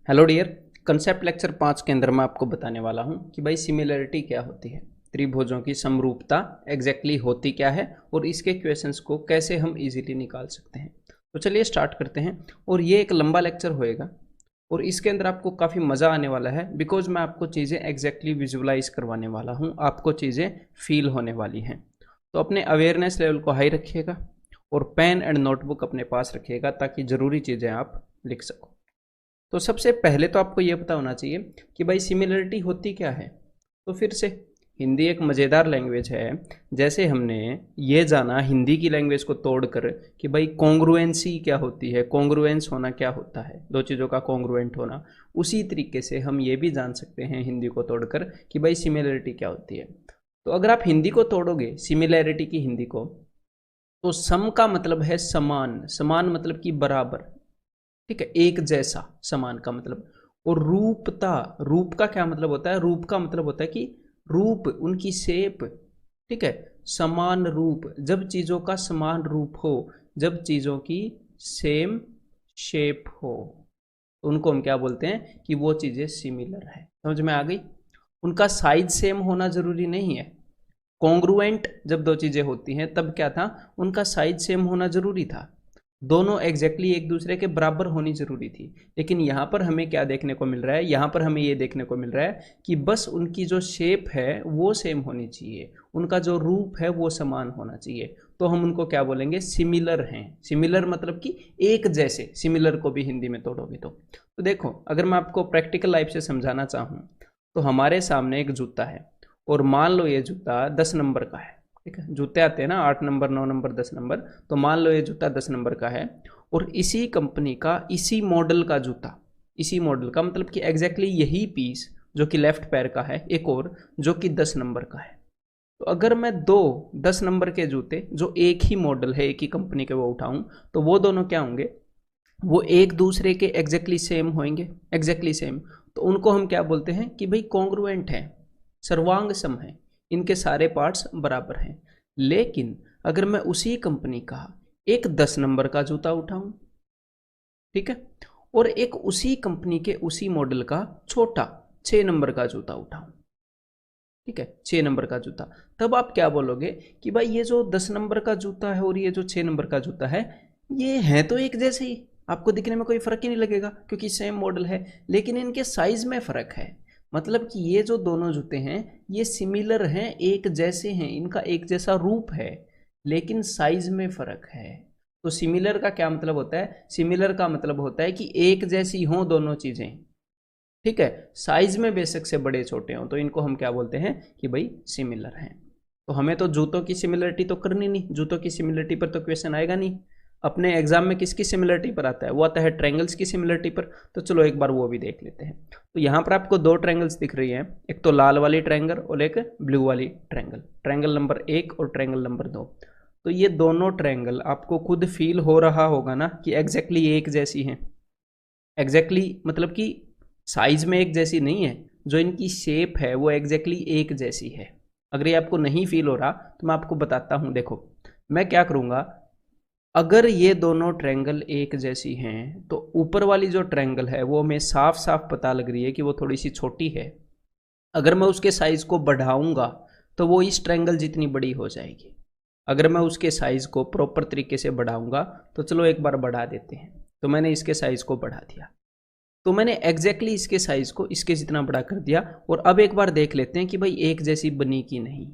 Hello dear. Concept lecture 5 के अंदर मैं आपको बताने वाला हूं कि भाई सिमिलरिटी क्या होती है, त्रिभुजों की समरूपता एग्जैक्टली होती क्या है और इसके क्वेश्चंस को कैसे हम इजीली निकाल सकते हैं। तो चलिए स्टार्ट करते हैं। और ये एक लंबा लेक्चर होएगा और इसके अंदर आपको काफ़ी मज़ा आने वाला है बिकॉज मैं आपको चीज़ें एग्जैक्टली विजुअलाइज करवाने वाला हूँ, आपको चीज़ें फील होने वाली हैं। तो अपने अवेयरनेस लेवल को हाई रखिएगा और पेन एंड नोटबुक अपने पास रखिएगा ताकि ज़रूरी चीज़ें आप लिख सको। तो सबसे पहले तो आपको ये पता होना चाहिए कि भाई सिमिलरिटी होती क्या है। तो फिर से हिंदी एक मज़ेदार लैंग्वेज है। जैसे हमने ये जाना हिंदी की लैंग्वेज को तोड़कर कि भाई कॉन्ग्रुएंसी क्या होती है, कॉन्ग्रुएंस होना क्या होता है, दो चीज़ों का कॉन्ग्रुएंट होना, उसी तरीके से हम ये भी जान सकते हैं हिंदी को तोड़कर कि भाई सिमिलरिटी क्या होती है। तो अगर आप हिंदी को तोड़ोगे सिमिलैरिटी की हिंदी को, तो सम का मतलब है समान, समान मतलब कि बराबर, ठीक है, एक जैसा, समान का मतलब। और रूपता, रूप का क्या मतलब होता है, रूप का मतलब होता है कि रूप, उनकी शेप, ठीक है, समान रूप, जब चीजों का समान रूप हो, जब चीजों की सेम शेप हो, तो उनको हम क्या बोलते हैं कि वो चीजें सिमिलर है। समझ में आ गई। उनका साइज सेम होना जरूरी नहीं है। कॉन्ग्रुएंट जब दो चीजें होती हैं तब क्या था, उनका साइज सेम होना जरूरी था, दोनों एग्जैक्टली एक दूसरे के बराबर होनी जरूरी थी। लेकिन यहाँ पर हमें क्या देखने को मिल रहा है, यहाँ पर हमें ये देखने को मिल रहा है कि बस उनकी जो शेप है वो सेम होनी चाहिए, उनका जो रूप है वो समान होना चाहिए, तो हम उनको क्या बोलेंगे, सिमिलर हैं। सिमिलर मतलब कि एक जैसे, सिमिलर को भी हिंदी में तोड़ोगे तो देखो, अगर मैं आपको प्रैक्टिकल लाइफ से समझाना चाहूँ तो हमारे सामने एक जूता है और मान लो ये जूता 10 नंबर का है, ठीक है, जूते आते हैं ना 8 नंबर 9 नंबर 10 नंबर, तो मान लो ये जूता 10 नंबर का है और इसी कंपनी का इसी मॉडल का जूता, इसी मॉडल का मतलब कि एग्जैक्टली यही पीस जो कि लेफ्ट पैर का है, एक और जो कि 10 नंबर का है। तो अगर मैं दो 10 नंबर के जूते जो एक ही मॉडल है, एक ही कंपनी के, वो उठाऊं तो वो दोनों क्या होंगे, वो एक दूसरे के एग्जैक्टली सेम होंगे, एग्जैक्टली सेम। तो उनको हम क्या बोलते हैं कि भाई कॉन्ग्रुएंट है, सर्वांग सम है, इनके सारे पार्ट्स बराबर हैं। लेकिन अगर मैं उसी कंपनी का एक 10 नंबर का जूता उठाऊं, ठीक है, और एक उसी कंपनी के उसी मॉडल का छोटा 6 नंबर का जूता उठाऊं, ठीक है, 6 नंबर का जूता, तब आप क्या बोलोगे कि भाई ये जो 10 नंबर का जूता है और ये जो 6 नंबर का जूता है, ये है तो एक जैसे ही, आपको दिखने में कोई फर्क ही नहीं लगेगा क्योंकि सेम मॉडल है, लेकिन इनके साइज में फर्क है। मतलब कि ये जो दोनों जूते हैं ये सिमिलर हैं, एक जैसे हैं, इनका एक जैसा रूप है, लेकिन साइज में फर्क है। तो सिमिलर का क्या मतलब होता है, सिमिलर का मतलब होता है कि एक जैसी हों दोनों चीजें, ठीक है, साइज में बेशक से बड़े छोटे हों, तो इनको हम क्या बोलते हैं कि भाई सिमिलर हैं। तो हमें तो जूतों की सिमिलरिटी तो करनी नहीं, जूतों की सिमिलरिटी पर तो क्वेश्चन आएगा नहीं। अपने एग्जाम में किसकी सिमिलरिटी पर आता है, वो आता है ट्रायंगल्स की सिमिलरिटी पर। तो चलो एक बार वो भी देख लेते हैं। तो यहाँ पर आपको दो ट्रायंगल्स दिख रही हैं, एक तो लाल वाली ट्रायंगल और एक ब्लू वाली ट्रायंगल, ट्रायंगल नंबर 1 और ट्रायंगल नंबर 2। तो ये दोनों ट्रायंगल आपको खुद फील हो रहा होगा ना कि एग्जैक्टली एक जैसी हैं। एग्जैक्टली मतलब कि साइज में एक जैसी नहीं है, जो इनकी शेप है वो एग्जैक्टली एक जैसी है। अगर ये आपको नहीं फील हो रहा तो मैं आपको बताता हूँ। देखो मैं क्या करूँगा, अगर ये दोनों ट्रायंगल एक जैसी हैं तो ऊपर वाली जो ट्रायंगल है वो हमें साफ साफ पता लग रही है कि वो थोड़ी सी छोटी है। अगर मैं उसके साइज को बढ़ाऊंगा तो वो इस ट्रायंगल जितनी बड़ी हो जाएगी। अगर मैं उसके साइज को प्रॉपर तरीके से बढ़ाऊंगा, तो चलो एक बार बढ़ा देते हैं। तो मैंने इसके साइज को बढ़ा दिया, तो मैंने एग्जैक्टली इसके साइज को इसके जितना बड़ा कर दिया। और अब एक बार देख लेते हैं कि भाई एक जैसी बनी कि नहीं।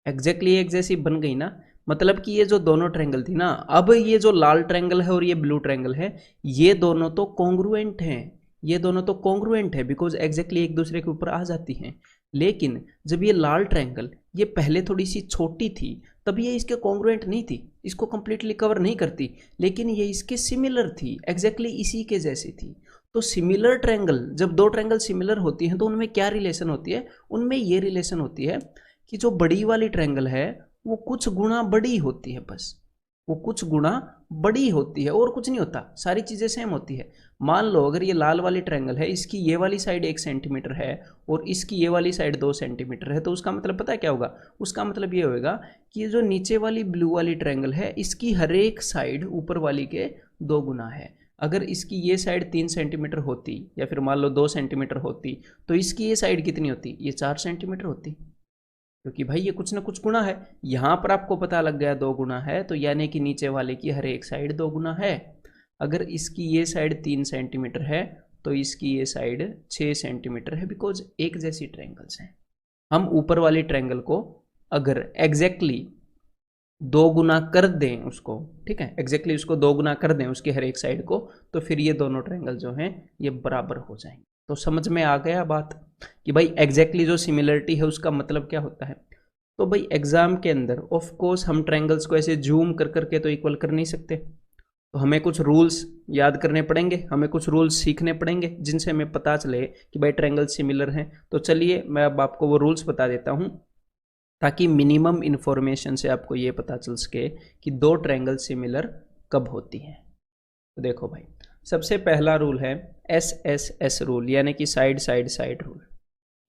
एग्जैक्टली एक जैसी बन गई ना, मतलब कि ये जो दोनों ट्रायंगल थी ना, अब ये जो लाल ट्रायंगल है और ये ब्लू ट्रायंगल है, ये दोनों तो कॉन्ग्रुएंट हैं, ये दोनों तो कॉन्ग्रुएंट है बिकॉज एग्जैक्टली एक दूसरे के ऊपर आ जाती हैं। लेकिन जब ये लाल ट्रायंगल ये पहले थोड़ी सी छोटी थी तब ये इसके कॉन्ग्रुएंट नहीं थी, इसको कंप्लीटली कवर नहीं करती, लेकिन ये इसके सिमिलर थी, एग्जैक्टली इसी के जैसी थी। तो सिमिलर ट्रायंगल, जब दो ट्रायंगल सिमिलर होती हैं तो उनमें क्या रिलेशन होती है, उनमें ये रिलेशन होती है कि जो बड़ी वाली ट्रायंगल है वो कुछ गुना बड़ी होती है, बस वो कुछ गुना बड़ी होती है और कुछ नहीं होता, सारी चीज़ें सेम होती है। मान लो अगर ये लाल वाली ट्रायंगल है, इसकी ये वाली साइड 1 सेंटीमीटर है और इसकी ये वाली साइड 2 सेंटीमीटर है, तो उसका मतलब पता है क्या होगा, उसका मतलब ये होगा कि ये जो नीचे वाली ब्लू वाली ट्रायंगल है इसकी हर एक साइड ऊपर वाली के 2 गुना है। अगर इसकी ये साइड 3 सेंटीमीटर होती या फिर मान लो 2 सेंटीमीटर होती तो इसकी ये साइड कितनी होती, ये 4 सेंटीमीटर होती, क्योंकि भाई ये कुछ ना कुछ गुना है। यहाँ पर आपको पता लग गया 2 गुना है, तो यानी कि नीचे वाले की हर एक साइड 2 गुना है। अगर इसकी ये साइड 3 सेंटीमीटर है तो इसकी ये साइड 6 सेंटीमीटर है, बिकॉज एक जैसी ट्रायंगल्स हैं। हम ऊपर वाली ट्रायंगल को अगर एग्जैक्टली 2 गुना कर दें उसको, ठीक है, एग्जैक्टली उसको 2 गुना कर दें उसकी हर एक साइड को, तो फिर ये दोनों ट्रायंगल जो हैं ये बराबर हो जाएंगे। तो समझ में आ गया बात कि भाई एग्जैक्टली जो सिमिलरिटी है उसका मतलब क्या होता है। तो भाई एग्जाम के अंदर ऑफ कोर्स हम ट्रायंगल्स को ऐसे जूम कर करके तो इक्वल कर नहीं सकते, तो हमें कुछ रूल्स याद करने पड़ेंगे, हमें कुछ रूल्स सीखने पड़ेंगे जिनसे हमें पता चले कि भाई ट्रायंगल सिमिलर हैं। तो चलिए मैं अब आपको वो रूल्स बता देता हूँ ताकि मिनिमम इन्फॉर्मेशन से आपको ये पता चल सके कि 2 ट्रायंगल सिमिलर कब होती हैं। तो देखो भाई, सबसे पहला रूल है SSS रूल, यानी कि साइड साइड साइड रूल,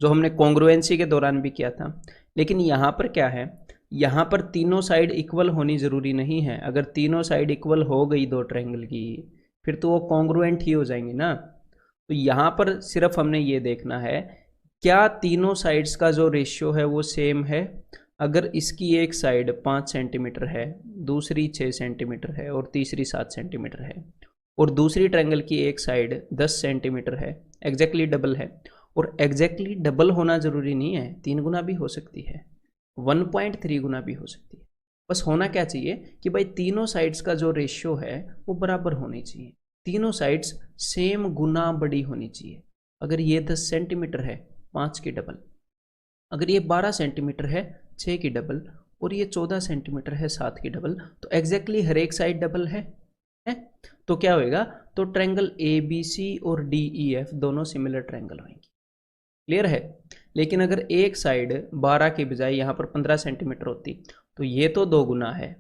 जो हमने कॉन्ग्रुएंसी के दौरान भी किया था। लेकिन यहाँ पर क्या है, यहाँ पर तीनों साइड इक्वल होनी ज़रूरी नहीं है। अगर तीनों साइड इक्वल हो गई 2 ट्रायंगल की फिर तो वो कॉन्ग्रुएंट ही हो जाएंगी ना। तो यहाँ पर सिर्फ हमने ये देखना है क्या तीनों साइड्स का जो रेशियो है वो सेम है। अगर इसकी एक साइड 5 सेंटीमीटर है, दूसरी 6 सेंटीमीटर है और तीसरी 7 सेंटीमीटर है, और दूसरी ट्रायंगल की एक साइड 10 सेंटीमीटर है, एग्जैक्टली डबल है। और एग्जैक्टली डबल होना ज़रूरी नहीं है, 3 गुना भी हो सकती है, 1.3 गुना भी हो सकती है। बस होना क्या चाहिए कि भाई तीनों साइड्स का जो रेशियो है वो बराबर होनी चाहिए, तीनों साइड्स सेम गुना बड़ी होनी चाहिए। अगर ये 10 सेंटीमीटर है 5 की डबल, अगर ये 12 सेंटीमीटर है 6 की डबल, और ये 14 सेंटीमीटर है 7 की डबल, तो एग्जैक्टली हर एक साइड डबल है। तो क्या होएगा, तो ट्रायंगल ABC और DEF दोनों सिमिलर ट्रायंगल होंगे। क्लियर है। लेकिन अगर एक साइड 12 के बजाय यहाँ पर 15 सेंटीमीटर होती तो ये तो 2 गुना है,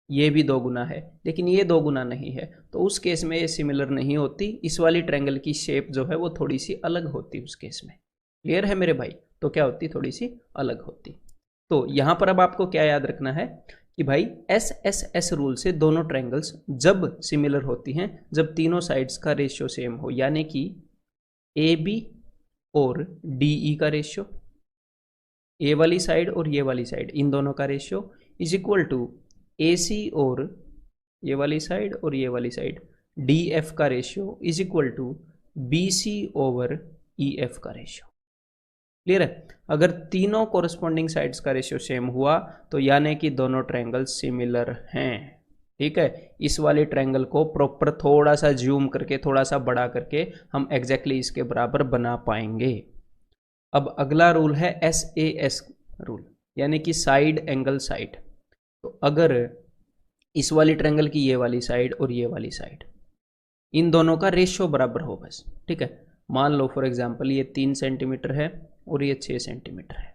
ये भी 2 गुना है, लेकिन ये 2 गुना नहीं है, तो उस केस में ये सिमिलर नहीं होती। इस वाली ट्रायंगल की शेप जो है वो थोड़ी सी अलग होती उस केस में। क्लियर है मेरे भाई, तो क्या होती, थोड़ी सी अलग होती। तो यहाँ पर अब आपको क्या याद रखना है कि भाई SSS रूल से दोनों ट्रायंगल्स जब सिमिलर होती हैं जब तीनों साइड्स का रेशियो सेम हो, यानी कि AB और DE का रेशियो, ए वाली साइड और ये वाली साइड इन दोनों का ratio is equal to AC और ये वाली साइड और ये वाली साइड DF का ratio is equal to BC over EF का रेशियो। क्लियर है। अगर तीनों कोरस्पॉन्डिंग साइड्स का रेशियो सेम हुआ तो यानी कि दोनों ट्रायंगल सिमिलर हैं। ठीक है, इस वाले ट्रायंगल को प्रॉपर थोड़ा सा जूम करके थोड़ा सा बड़ा करके हम एग्जैक्टली इसके बराबर बना पाएंगे। अब अगला रूल है SAS रूल, यानी कि साइड एंगल साइड। तो अगर इस वाली ट्रायंगल की ये वाली साइड और ये वाली साइड इन दोनों का रेशियो बराबर हो बस, ठीक है। मान लो फॉर एग्जांपल ये 3 सेंटीमीटर है और ये 6 सेंटीमीटर है।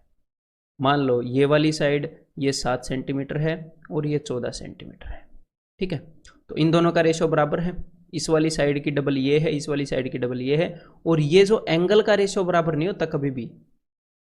मान लो ये वाली साइड ये 7 सेंटीमीटर है और ये 14 सेंटीमीटर है, ठीक है। तो इन दोनों का रेशियो बराबर है, इस वाली साइड की डबल ये है, इस वाली साइड की डबल ये है। और ये जो एंगल का रेशियो बराबर नहीं होता कभी भी,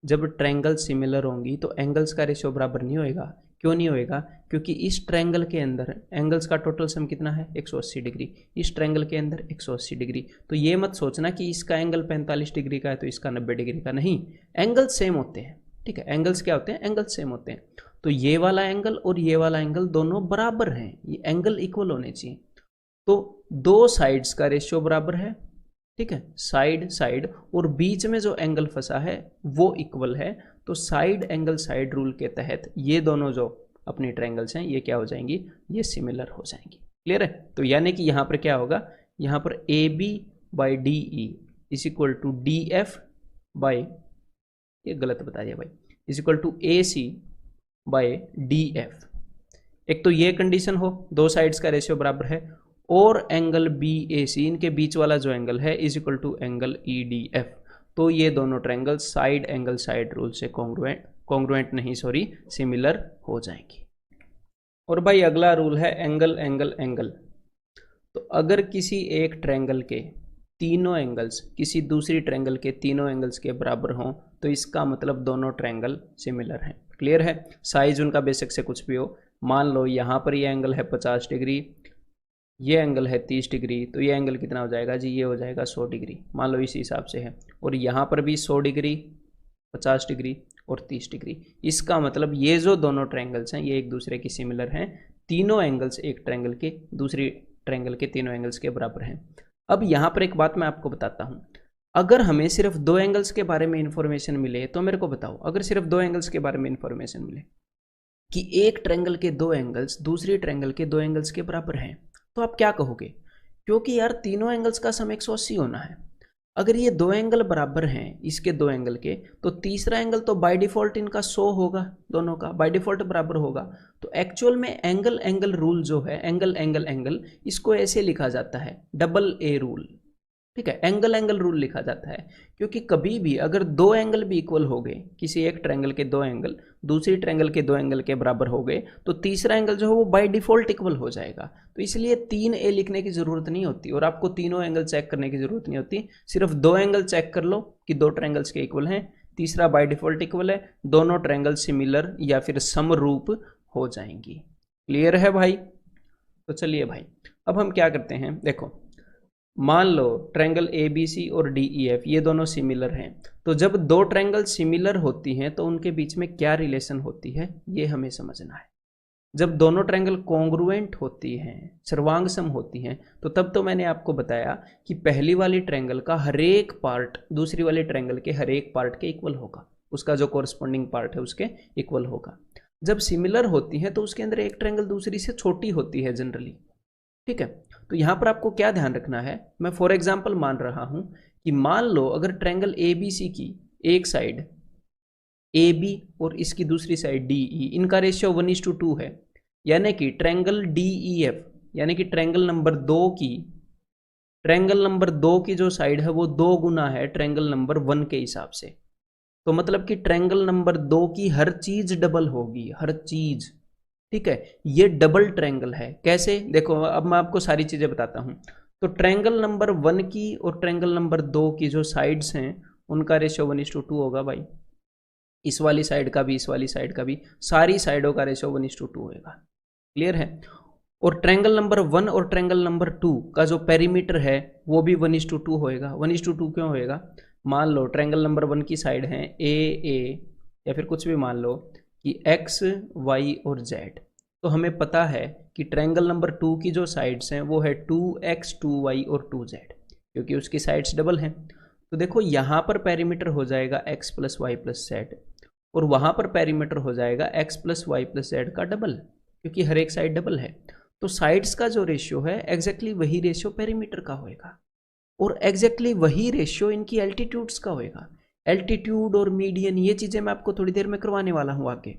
जब ट्रायंगल सिमिलर होंगी तो एंगल्स का रेशियो बराबर नहीं होएगा। क्यों नहीं होएगा, क्योंकि इस ट्रायंगल के अंदर एंगल्स का टोटल सम कितना है 180 डिग्री, इस ट्रायंगल के अंदर 180 डिग्री। तो ये मत सोचना कि इसका एंगल 45 डिग्री का है तो इसका 90 डिग्री का, नहीं, एंगल्स सेम होते हैं। ठीक है, एंगल्स क्या होते हैं, एंगल्स सेम होते हैं। तो ये वाला एंगल और ये वाला एंगल दोनों बराबर हैं, ये एंगल इक्वल होने चाहिए। तो 2 साइड्स का रेशियो बराबर है, ठीक है, साइड साइड, और बीच में जो एंगल फंसा है वो इक्वल है। तो साइड एंगल साइड रूल के तहत ये दोनों जो अपनी ट्रायंगल्स हैं ये क्या हो जाएंगी, ये सिमिलर हो जाएंगी। क्लियर है। तो यानी कि यहाँ पर क्या होगा, यहाँ पर AB by DE is equal to DF by, ये गलत बता दिया भाई, is equal to AC by DF। एक तो ये कंडीशन हो 2 साइड्स का रेशियो बराबर है, और एंगल BAC इनके बीच वाला जो एंगल है is equal to angle EDF। तो ये दोनों triangle side angle side rule से कॉन्ग्रुएंट नहीं सॉरी सिमिलर हो जाएंगी। और भाई अगला रूल है एंगल एंगल एंगल। तो अगर किसी एक ट्रायंगल के तीनों एंगल्स किसी दूसरी ट्रायंगल के तीनों एंगल्स के बराबर हों तो इसका मतलब दोनों ट्रायंगल सिमिलर हैं। क्लियर है। साइज उनका बेशक से कुछ भी हो, मान लो यहाँ पर ये एंगल है 50 डिग्री, ये एंगल है 30 डिग्री, तो ये एंगल कितना हो जाएगा जी, ये हो जाएगा 100 डिग्री, मान लो इस हिसाब से है। और यहाँ पर भी 100 डिग्री, 50 डिग्री और 30 डिग्री। इसका मतलब ये जो दोनों ट्रायंगल्स हैं ये एक दूसरे की सिमिलर हैं। तीनों एंगल्स एक ट्रायंगल के दूसरी ट्रायंगल के तीनों एंगल्स के बराबर हैं। अब यहाँ पर एक बात मैं आपको बताता हूँ, अगर हमें सिर्फ दो एंगल्स के बारे में इंफॉर्मेशन मिले तो मेरे को बताओ, अगर सिर्फ दो एंगल्स के बारे में इंफॉर्मेशन मिले कि एक ट्रायंगल के दो एंगल्स दूसरी ट्रायंगल के दो एंगल्स के बराबर हैं, तो आप क्या कहोगे? क्योंकि यार तीनों एंगल्स का सम 180 होना है। अगर ये दो एंगल बराबर हैं इसके दो एंगल के, तो तीसरा एंगल तो बाय डिफॉल्ट इनका 100 होगा, दोनों का बाय डिफॉल्ट बराबर होगा। तो एक्चुअल में एंगल एंगल रूल जो है, एंगल एंगल एंगल, इसको ऐसे लिखा जाता है डबल ए रूल। ठीक है, एंगल एंगल रूल लिखा जाता है, क्योंकि कभी भी अगर दो एंगल भी इक्वल हो गए, किसी एक ट्रायंगल के दो एंगल दूसरी ट्रायंगल के दो एंगल के बराबर हो गए, तो तीसरा एंगल जो है वो बाय डिफॉल्ट इक्वल हो जाएगा। तो इसलिए 3a लिखने की जरूरत नहीं होती और आपको तीनों एंगल चेक करने की जरूरत नहीं होती। सिर्फ दो एंगल चेक कर लो कि दो ट्रायंगल्स के इक्वल हैं, तीसरा बाय डिफॉल्ट इक्वल है, दोनों ट्रायंगल सिमिलर या फिर समरूप हो जाएंगी। क्लियर है भाई? तो चलिए भाई, अब हम क्या करते हैं, देखो मान लो ट्रायंगल ए बी सी और डी ई एफ ये दोनों सिमिलर हैं। तो जब दो ट्रायंगल सिमिलर होती हैं तो उनके बीच में क्या रिलेशन होती है ये हमें समझना है। जब दोनों ट्रायंगल कॉन्ग्रुएंट होती हैं, सर्वांग सम होती हैं, तो तब तो मैंने आपको बताया कि पहली वाली ट्रायंगल का हर एक पार्ट दूसरी वाली ट्रायंगल के हर एक पार्ट के इक्वल होगा, उसका जो कॉरस्पॉन्डिंग पार्ट है उसके इक्वल होगा। जब सिमिलर होती हैं तो उसके अंदर एक ट्रायंगल दूसरी से छोटी होती है जनरली। ठीक है, तो यहां पर आपको क्या ध्यान रखना है, मैं फॉर एग्जाम्पल मान रहा हूं कि मान लो अगर ट्रायंगल ए बी सी की एक साइड ए बी और इसकी दूसरी साइड डी ई, इनका रेशियो 1:2 है, यानी कि ट्रायंगल डी ई एफ यानी कि ट्रायंगल नंबर दो की जो साइड है वो 2 गुना है ट्रायंगल नंबर 1 के हिसाब से। तो मतलब कि ट्रायंगल नंबर 2 की हर चीज डबल होगी, हर चीज। ठीक है, ये डबल ट्रायंगल है। कैसे? देखो अब मैं आपको सारी चीजें बताता हूं। तो ट्रायंगल नंबर 1 की और ट्रायंगल नंबर 2 की जो साइड्स हैं उनका रेशियो 1:2 होगा भाई, इस वाली साइड का भी इस वाली साइड का भी, सारी साइडों का रेशियो 1:2 होगा। क्लियर है? और ट्रायंगल नंबर 1 और ट्रायंगल नंबर 2 का जो पेरीमीटर है वो भी 1:2 होएगा। 1:2 क्यों होएगा? मान लो ट्रायंगल नंबर 1 की साइड है ए ए, या फिर कुछ भी मान लो कि एक्स वाई और जेड, तो हमें पता है कि ट्रायंगल नंबर 2 की जो साइड्स हैं वो है 2x 2y और 2z, क्योंकि उसकी साइड्स डबल हैं। तो देखो यहाँ पर पेरीमीटर हो जाएगा x + y + z और वहाँ पर पेरीमीटर हो जाएगा x + y + z का डबल, क्योंकि हर एक साइड डबल है। तो साइड्स का जो रेशियो है एग्जैक्टली वही रेशियो पेरीमीटर का होएगा और एग्जैक्टली वही रेशियो इनकी एल्टीट्यूड्स का होएगा। एल्टीट्यूड और मीडियन ये चीज़ें मैं आपको थोड़ी देर में करवाने वाला हूँ आगे।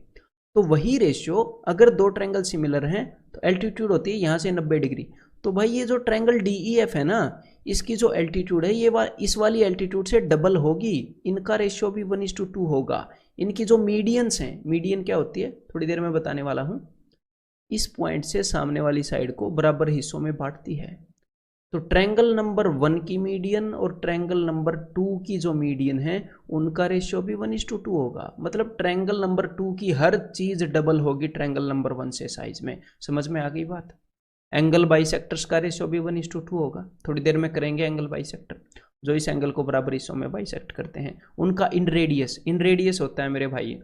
तो वही रेशियो अगर दो ट्रायंगल सिमिलर हैं तो एल्टीट्यूड होती है यहाँ से 90 डिग्री। तो भाई ये जो ट्रायंगल डी ई एफ है ना, इसकी जो एल्टीट्यूड है ये इस वाली एल्टीट्यूड से डबल होगी, इनका रेशियो भी 1:2 होगा। इनकी जो मीडियंस हैं, मीडियन क्या होती है थोड़ी देर में बताने वाला हूँ, इस पॉइंट से सामने वाली साइड को बराबर हिस्सों में बांटती है। तो ट्रायंगल नंबर 1 की मीडियन और ट्रायंगल नंबर 2 की जो मीडियन है उनका रेशियो भी 1:2 होगा। मतलब ट्रायंगल नंबर 2 की हर चीज डबल होगी ट्रायंगल नंबर 1 से साइज में। समझ में आ गई बात? एंगल बाइसेक्टर्स का रेशियो भी 1:2 होगा। थोड़ी देर में करेंगे एंगल बाइसेक्टर, जो इस एंगल को बराबर हिस्सों में बाइसेक्ट करते हैं। उनका इन रेडियस होता है मेरे भाई,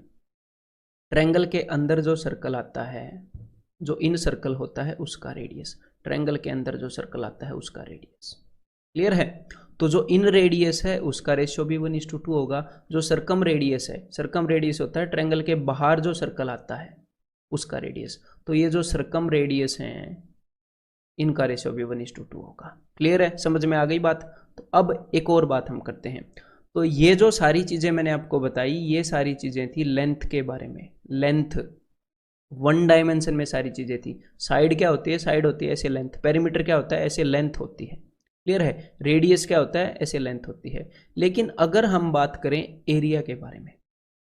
ट्रायंगल के अंदर जो सर्कल आता है, जो इन सर्कल होता है उसका रेडियस, ट्रायंगल के अंदर जो सर्कल आता है उसका रेडियस। क्लियर है? तो जो इन रेडियस है उसका रेशियो भी 1:2 होगा। जो सर्कम रेडियस है, सर्कम रेडियस होता है ट्रायंगल के बाहर जो सर्कल आता है उसका रेडियस। तो ये जो सर्कम रेडियस हैं इनका रेशियो भी 1:2 होगा। क्लियर है? समझ में आ गई बात? तो अब एक और बात हम करते हैं। तो ये जो सारी चीजें मैंने आपको बताई ये सारी चीजें थी लेंथ के बारे में। लेंथ 1 डायमेंशन में सारी चीजें थी। साइड क्या होती है? साइड होती है ऐसे लेंथ। पेरीमीटर क्या होता है? ऐसे लेंथ होती है। क्लियर है? रेडियस क्या होता है? ऐसे लेंथ होती है। लेकिन अगर हम बात करें एरिया के बारे में,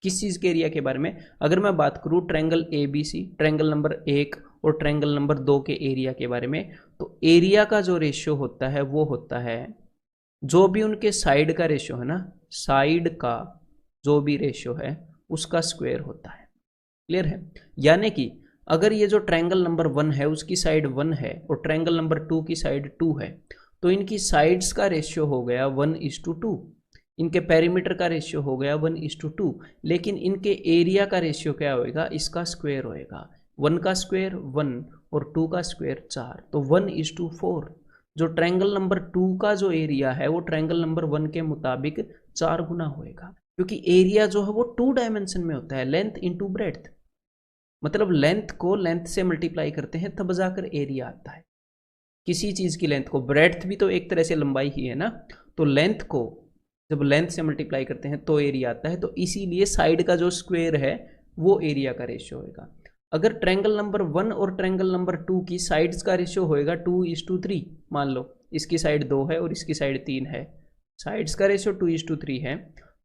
किस चीज के एरिया के बारे में, अगर मैं बात करूं triangle A B C, triangle number 1 और ट्रायंगल नंबर 2 के एरिया के बारे में, तो एरिया का जो रेशियो होता है वो होता है, जो भी उनके साइड का रेशियो है ना, साइड का जो भी रेशियो है उसका स्क्वायर होता है। क्लियर है? यानी कि अगर ये जो ट्रायंगल नंबर 1 है उसकी साइड 1 है और ट्रायंगल नंबर 2 की साइड 2 है, तो इनकी साइड्स का रेशियो हो गया 1:2, इनके पेरीमीटर का रेशियो हो गया 1:2, लेकिन इनके एरिया का रेशियो क्या होएगा, इसका स्क्वायर होएगा। 1 का स्क्वायर 1 और 2 का स्क्वायर 4, तो 1:4। जो ट्रायंगल नंबर 2 का जो एरिया है वो ट्रायंगल नंबर 1 के मुताबिक 4 गुना होएगा, क्योंकि एरिया जो है वो 2 डायमेंशन में होता है, लेंथ इंटू ब्रेड्थ। मतलब लेंथ को लेंथ से मल्टीप्लाई करते हैं तब जाकर एरिया आता है। किसी चीज़ की लेंथ को, ब्रेड्थ भी तो एक तरह से लंबाई ही है ना, तो लेंथ को जब लेंथ से मल्टीप्लाई करते हैं तो एरिया आता है। तो इसीलिए साइड का जो स्क्वायर है वो एरिया का रेशियो होएगा। अगर ट्रायंगल नंबर 1 और ट्रायंगल नंबर 2 की साइड्स का रेशियो होएगा 2:3, मान लो इसकी साइड 2 है और इसकी साइड 3 है, साइड्स का रेशियो 2:3 है,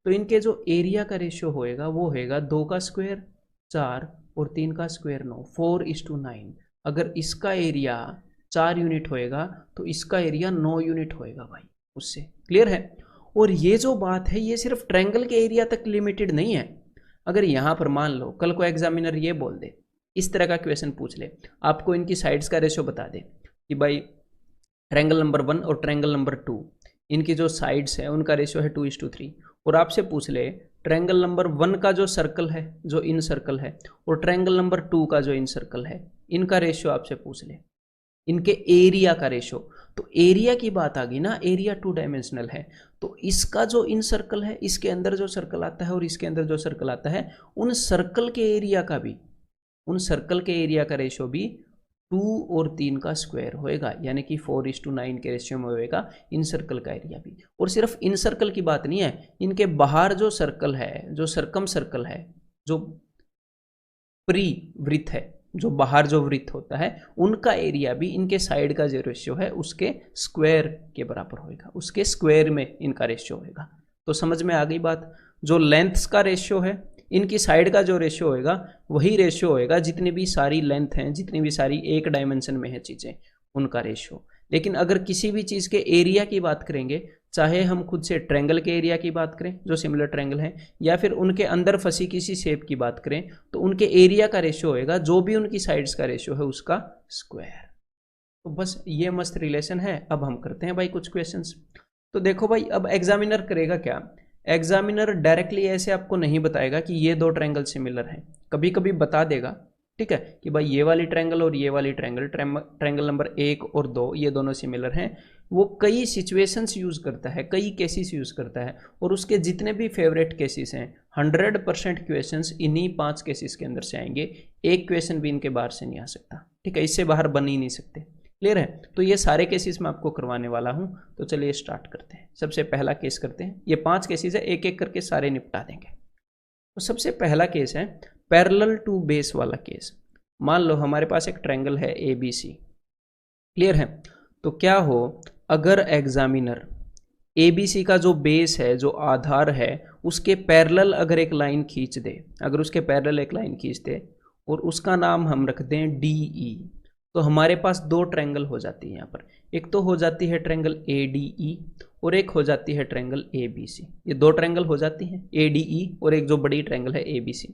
तो इनके जो एरिया का रेशियो होएगा वो होएगा 2 का स्क्वायर 4 और 3 का स्क्वायर 9, 4:9। अगर इसका एरिया 4 यूनिट होएगा तो इसका एरिया 9 यूनिट होएगा भाई, उससे क्लियर है। और ये जो बात है ये सिर्फ ट्रायंगल के एरिया तक लिमिटेड नहीं है। अगर यहाँ पर मान लो कल को एग्जामिनर ये बोल दे, इस तरह का क्वेश्चन पूछ ले, आपको इनकी साइड्स का रेशियो बता दे कि भाई ट्रायंगल नंबर 1 और ट्रायंगल नंबर 2 इनकी जो साइड्स है उनका रेशियो है 2:3, और आपसे पूछ ले ट्रायंगल नंबर 1 का जो सर्कल है, जो इन सर्कल है, और ट्रायंगल नंबर 2 का जो इन सर्कल है, इनका रेशियो आपसे पूछ ले, इनके एरिया का रेशियो। तो एरिया की बात आ गई ना, एरिया 2 डायमेंशनल है, तो इसका जो इन सर्कल है, इसके अंदर जो सर्कल आता है और इसके अंदर जो सर्कल आता है, उन सर्कल के एरिया का भी, उन सर्कल के एरिया का रेशियो भी 2 और 3 का स्क्वायर होएगा, यानी कि 4:9 के रेशियो में होएगा इन सर्कल का एरिया भी। और सिर्फ इन सर्कल की बात नहीं है, इनके बाहर जो सर्कल है, जो सरकम सर्कल है, जो प्री वृत्त है, जो बाहर जो वृत्त होता है, उनका एरिया भी इनके साइड का जो रेशियो है उसके स्क्वायर के बराबर होएगा, उसके स्क्वायर में इनका रेशियो होएगा। तो समझ में आ गई बात। जो लेंथ्स का रेशियो है, इनकी साइड का जो रेशियो होएगा वही रेशियो होएगा जितनी भी सारी लेंथ हैं, जितनी भी सारी एक डायमेंशन में है चीज़ें, उनका रेशियो। लेकिन अगर किसी भी चीज़ के एरिया की बात करेंगे, चाहे हम खुद से ट्रायंगल के एरिया की बात करें जो सिमिलर ट्रायंगल है, या फिर उनके अंदर फंसी किसी शेप की बात करें, तो उनके एरिया का रेशियो होएगा जो भी उनकी साइड्स का रेशियो है उसका स्क्वायर। तो बस ये मस्त रिलेशन है। अब हम करते हैं भाई कुछ क्वेश्चंस। तो देखो भाई, अब एग्जामिनर करेगा क्या, एग्जामिनर डायरेक्टली ऐसे आपको नहीं बताएगा कि ये दो ट्रायंगल सिमिलर हैं, कभी कभी बता देगा, ठीक है, कि भाई ये वाली ट्रायंगल और ये वाली ट्रायंगल, ट्रायंगल नंबर 1 और 2 ये दोनों सिमिलर हैं। वो कई सिचुएशंस यूज़ करता है, कई केसेस यूज़ करता है, और उसके जितने भी फेवरेट केसेस हैं 100% क्वेश्चंस इन्हीं 5 केसेस के अंदर से आएंगे। एक क्वेश्चन भी इनके बाहर से नहीं आ सकता, ठीक है, इससे बाहर बन ही नहीं सकते। क्लियर है। तो ये सारे केसेस मैं आपको करवाने वाला हूँ। तो चलिए स्टार्ट करते हैं। सबसे पहला केस करते हैं, ये 5 केसेस है, एक एक करके सारे निपटा देंगे। तो सबसे पहला केस है पैरेलल टू बेस वाला केस। मान लो हमारे पास एक ट्रायंगल है ABC, क्लियर है। तो क्या हो अगर एग्जामिनर ABC का जो बेस है, जो आधार है, उसके पैरेलल अगर एक लाइन खींच दे, अगर उसके पैरेलल एक लाइन खींच दे और उसका नाम हम रख दें DE, तो हमारे पास दो ट्रायंगल हो जाती है यहाँ पर। एक तो हो जाती है ट्रायंगल ADE और एक हो जाती है ट्रायंगल ABC। ये दो ट्रायंगल हो जाती हैं, ADE और एक जो बड़ी ट्रायंगल है ABC।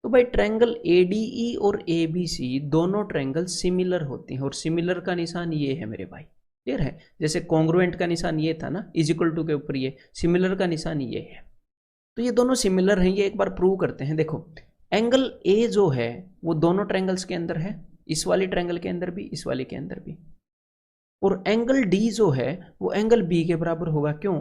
तो भाई ट्रायंगल ADE और ABC दोनों ट्रायंगल सिमिलर होती हैं, और सिमिलर का निशान ये है मेरे भाई, क्लियर है। जैसे कॉन्ग्रुएंट का निशान ये था ना, इक्वल टू के ऊपर ये, सिमिलर का निशान ये है। तो ये दोनों सिमिलर हैं, ये एक बार प्रूव करते हैं। देखो एंगल A जो है वो दोनों ट्रायंगल्स के अंदर है, इस वाली ट्रायंगल के अंदर भी, इस वाली के अंदर भी। और एंगल D जो है वो एंगल B के बराबर होगा। क्यों?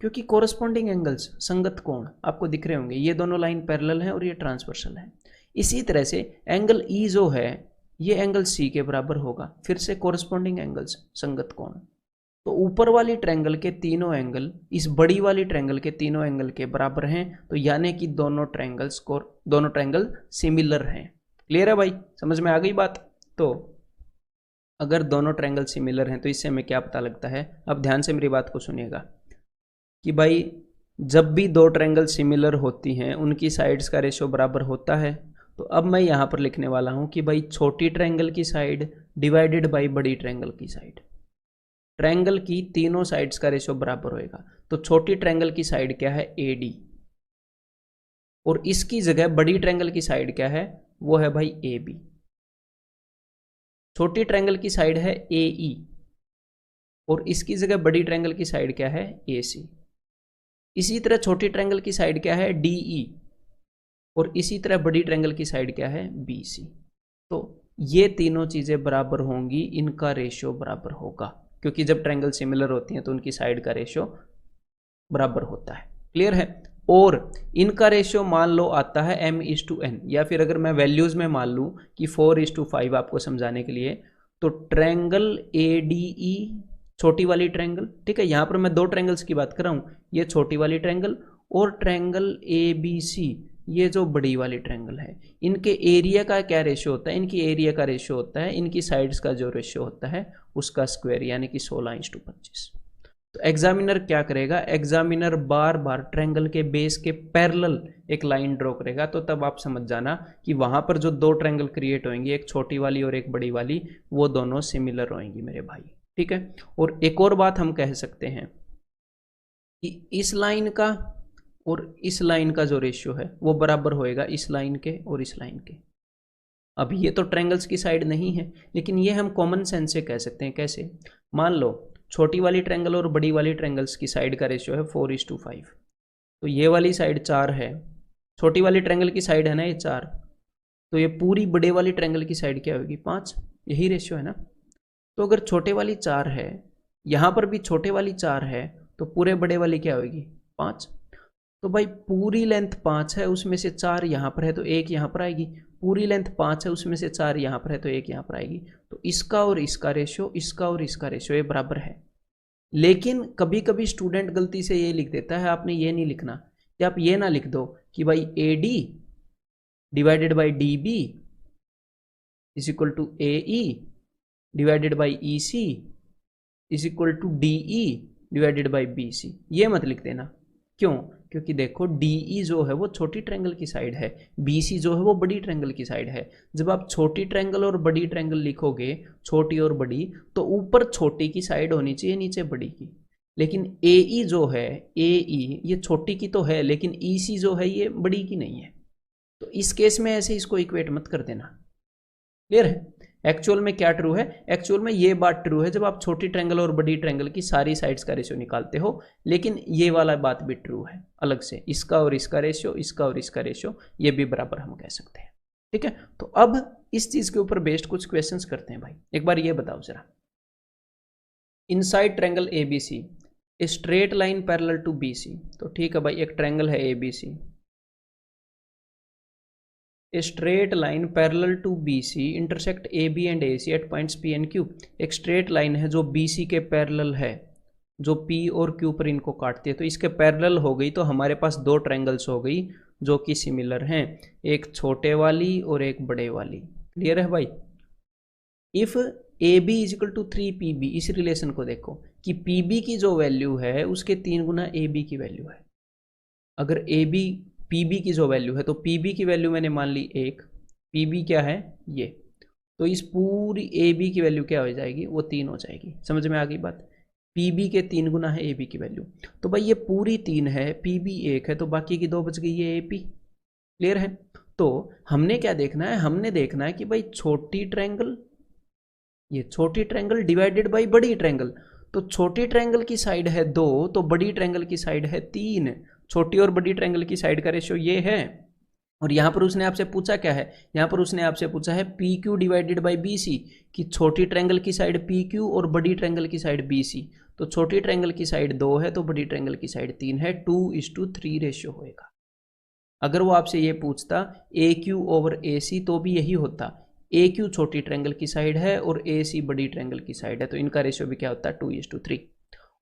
क्योंकि कोरस्पॉन्डिंग एंगल्स, संगत कोण आपको दिख रहे होंगे, ये दोनों लाइन पैरेलल है और ये ट्रांसवर्सल है। इसी तरह से एंगल E जो है ये एंगल C के बराबर होगा, फिर से कोरस्पॉन्डिंग एंगल्स, संगत कोण। तो ऊपर वाली ट्रायंगल के तीनों एंगल इस बड़ी वाली ट्रायंगल के तीनों एंगल के बराबर हैं, तो यानी कि दोनों ट्रायंगल सिमिलर हैं। क्लियर है भाई, समझ में आ गई बात। तो अगर दोनों ट्रायंगल सिमिलर हैं तो इससे हमें क्या पता लगता है, अब ध्यान से मेरी बात को सुनिएगा, कि भाई जब भी दो ट्रायंगल सिमिलर होती हैं उनकी साइड्स का रेशियो बराबर होता है। तो अब मैं यहाँ पर लिखने वाला हूँ कि भाई छोटी ट्रायंगल की साइड डिवाइडेड बाई बड़ी ट्रायंगल की साइड, ट्रायंगल की तीनों साइड्स का रेशियो बराबर होएगा। तो छोटी ट्रायंगल की साइड क्या है AD, और इसकी जगह बड़ी ट्रायंगल की साइड क्या है, वो है भाई AB। छोटी ट्रायंगल की साइड है AE और इसकी जगह बड़ी ट्रायंगल की साइड क्या है AC। इसी तरह छोटी ट्रायंगल की साइड क्या है DE और इसी तरह बड़ी ट्रायंगल की साइड क्या है BC। तो ये तीनों चीजें बराबर होंगी, इनका रेशियो बराबर होगा, क्योंकि जब ट्रायंगल सिमिलर होती हैं तो उनकी साइड का रेशियो बराबर होता है। क्लियर है। और इनका रेशियो मान लो आता है m/n, या फिर अगर मैं वैल्यूज में मान लूं कि 4:5 आपको समझाने के लिए, तो ट्रायंगल ADE छोटी वाली ट्रायंगल, ठीक है, यहां पर मैं दो ट्रायंगल्स की बात कर रहा हूं, ये छोटी वाली ट्रायंगल और ट्रायंगल ABC ये जो बड़ी वाली ट्रायंगल है, इनके एरिया का क्या रेशियो होता है, इनकी एरिया का रेशियो होता है इनकी साइड्स का जो रेशियो होता है उसका स्क्वायर, यानी कि 16:25। तो एग्जामिनर क्या करेगा, एग्जामिनर बार बार ट्रायंगल के बेस के पैरेलल एक लाइन ड्रॉ करेगा। तो तब आप समझ जाना कि वहां पर जो दो ट्रायंगल क्रिएट होंगी, एक छोटी वाली और एक बड़ी वाली, वो दोनों सिमिलर होंगी मेरे भाई, ठीक है। और एक और बात हम कह सकते हैं कि इस लाइन का और इस लाइन का जो रेशियो है वो बराबर होएगा इस लाइन के और इस लाइन के। अब ये तो ट्रायंगल्स की साइड नहीं है, लेकिन ये हम कॉमन सेंस से कह सकते हैं। कैसे, मान लो छोटी वाली ट्रायंगल और बड़ी वाली ट्रायंगल्स की साइड का रेशियो है 4:5, तो ये वाली साइड 4 है, छोटी वाली ट्रायंगल की साइड है ना ये 4, तो ये पूरी बड़े वाली ट्रायंगल की साइड क्या होगी 5, यही रेशियो है ना। तो अगर छोटे वाली 4 है, यहाँ पर भी छोटे वाली 4 है, तो पूरे बड़े वाली क्या होगी 5। तो भाई पूरी लेंथ 5 है, उसमें से 4 यहाँ पर है तो 1 यहाँ पर आएगी, पूरी लेंथ 5 है, उसमें से 4 यहाँ पर है तो 1 यहाँ पर आएगी। तो इसका और इसका रेशियो, इसका और इसका रेशियो ये बराबर है। लेकिन कभी कभी स्टूडेंट गलती से ये लिख देता है, आपने ये नहीं लिखना, कि आप ये ना लिख दो कि भाई AD divided by DB is equal to AE divided by EC is equal to DE divided by BC। ये मत लिख देना। क्यों? क्योंकि देखो DE जो है वो छोटी ट्रायंगल की साइड है, BC जो है वो बड़ी ट्रायंगल की साइड है। जब आप छोटी ट्रायंगल और बड़ी ट्रायंगल लिखोगे, छोटी और बड़ी, तो ऊपर छोटी की साइड होनी चाहिए, नीचे बड़ी की। लेकिन AE जो है, AE ये छोटी की तो है, लेकिन EC जो है ये बड़ी की नहीं है। तो इस केस में ऐसे इसको इक्वेट मत कर देना। क्लियर है। एक्चुअल में क्या ट्रू है, एक्चुअल में ये बात ट्रू है जब आप छोटी ट्रायंगल और बड़ी ट्रायंगल की सारी साइड्स का रेशियो निकालते हो, लेकिन ये वाला बात भी ट्रू है अलग से, इसका और इसका रेशियो, इसका और इसका रेशियो, ये भी बराबर हम कह सकते हैं। ठीक है, तो अब इस चीज के ऊपर बेस्ड कुछ क्वेश्चंस करते हैं भाई। एक बार ये बताओ जरा, inside triangle ABC a straight line parallel to BC। तो ठीक है भाई, एक ट्रायंगल है ABC, A straight line parallel to BC intersect AB and AC at points P and Q। एक स्ट्रेट लाइन है जो BC के पैरेलल है, जो P और Q पर इनको काटती है। तो इसके पैरेलल हो गई, तो हमारे पास दो ट्रायंगल्स हो गई जो कि सिमिलर हैं, एक छोटे वाली और एक बड़े वाली। क्लियर है भाई। If AB is equal to 3PB, इस रिलेशन को देखो कि PB की जो वैल्यू है उसके 3 गुना AB की वैल्यू है। अगर PB की जो वैल्यू है, तो PB की वैल्यू मैंने मान ली 1, PB क्या है ये, तो इस पूरी AB की वैल्यू क्या हो जाएगी, वो 3 हो जाएगी। समझ में आ गई बात। PB के 3 गुना है AB की वैल्यू, तो भाई ये पूरी 3 है, PB 1 है, तो बाकी की 2 बच गई है AP। क्लियर है। तो हमने क्या देखना है, हमने देखना है कि भाई छोटी ट्रायंगल, ये छोटी ट्रायंगल डिवाइडेड बाई बड़ी ट्रायंगल। तो छोटी ट्रायंगल की साइड है 2, तो बड़ी ट्रायंगल की साइड है 3। छोटी और बड़ी ट्रायंगल की साइड का रेशियो ये है। और यहां पर उसने आपसे पूछा क्या है, यहां पर उसने आपसे पूछा है PQ डिवाइडेड बाई BC, कि छोटी ट्रायंगल की साइड PQ और बड़ी ट्रायंगल की साइड BC। तो छोटी ट्रायंगल की साइड 2 है, तो बड़ी ट्रायंगल की साइड 3 है, 2:3 रेशियो होएगा। अगर वो आपसे ये पूछता AQ ओवर AC, तो भी यही होता, AQ छोटी ट्रायंगल की साइड है और AC बड़ी ट्रायंगल की साइड है, तो इनका रेशियो भी क्या होता है 2:3।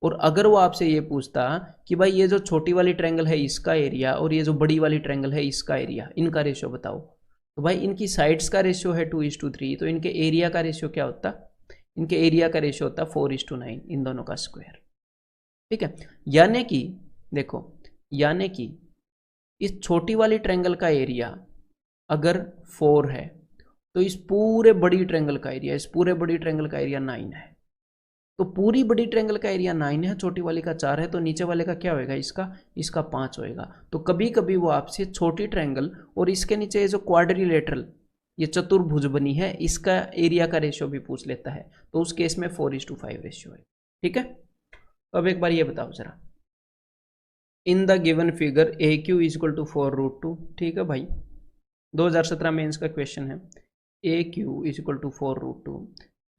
और अगर वो आपसे ये पूछता कि भाई ये जो छोटी वाली ट्रायंगल है इसका एरिया और ये जो बड़ी वाली ट्रायंगल है इसका एरिया, इनका रेशियो बताओ, तो भाई इनकी साइड्स का रेशियो है 2:3, तो इनके एरिया का रेशियो क्या होता, इनके एरिया का रेशियो होता 4:9, इन दोनों का स्क्वायर। ठीक है, यानी कि देखो, यानी कि इस छोटी वाली ट्रायंगल का एरिया अगर 4 है, तो इस पूरे बड़ी ट्रायंगल का एरिया, इस पूरे बड़ी ट्रायंगल का एरिया 9 है। तो पूरी बड़ी ट्रायंगल का एरिया 9 है, छोटी वाली का 4 है, तो नीचे वाले का क्या होएगा, इसका 5 होएगा। तो कभी कभी वो आपसे छोटी ट्रायंगल और इसके नीचे ये जो क्वाड्रिलेटरल, ये चतुर्भुज बनी है, इसका एरिया का रेशियो भी पूछ लेता है, तो उस केस में 4:5 रेशियो है। ठीक है, तो अब एक बार ये बताओ जरा, in the given figure A Q is equal to 4√2। ठीक है भाई, 2017 में इसका क्वेश्चन है, A Q is equal to 4√2,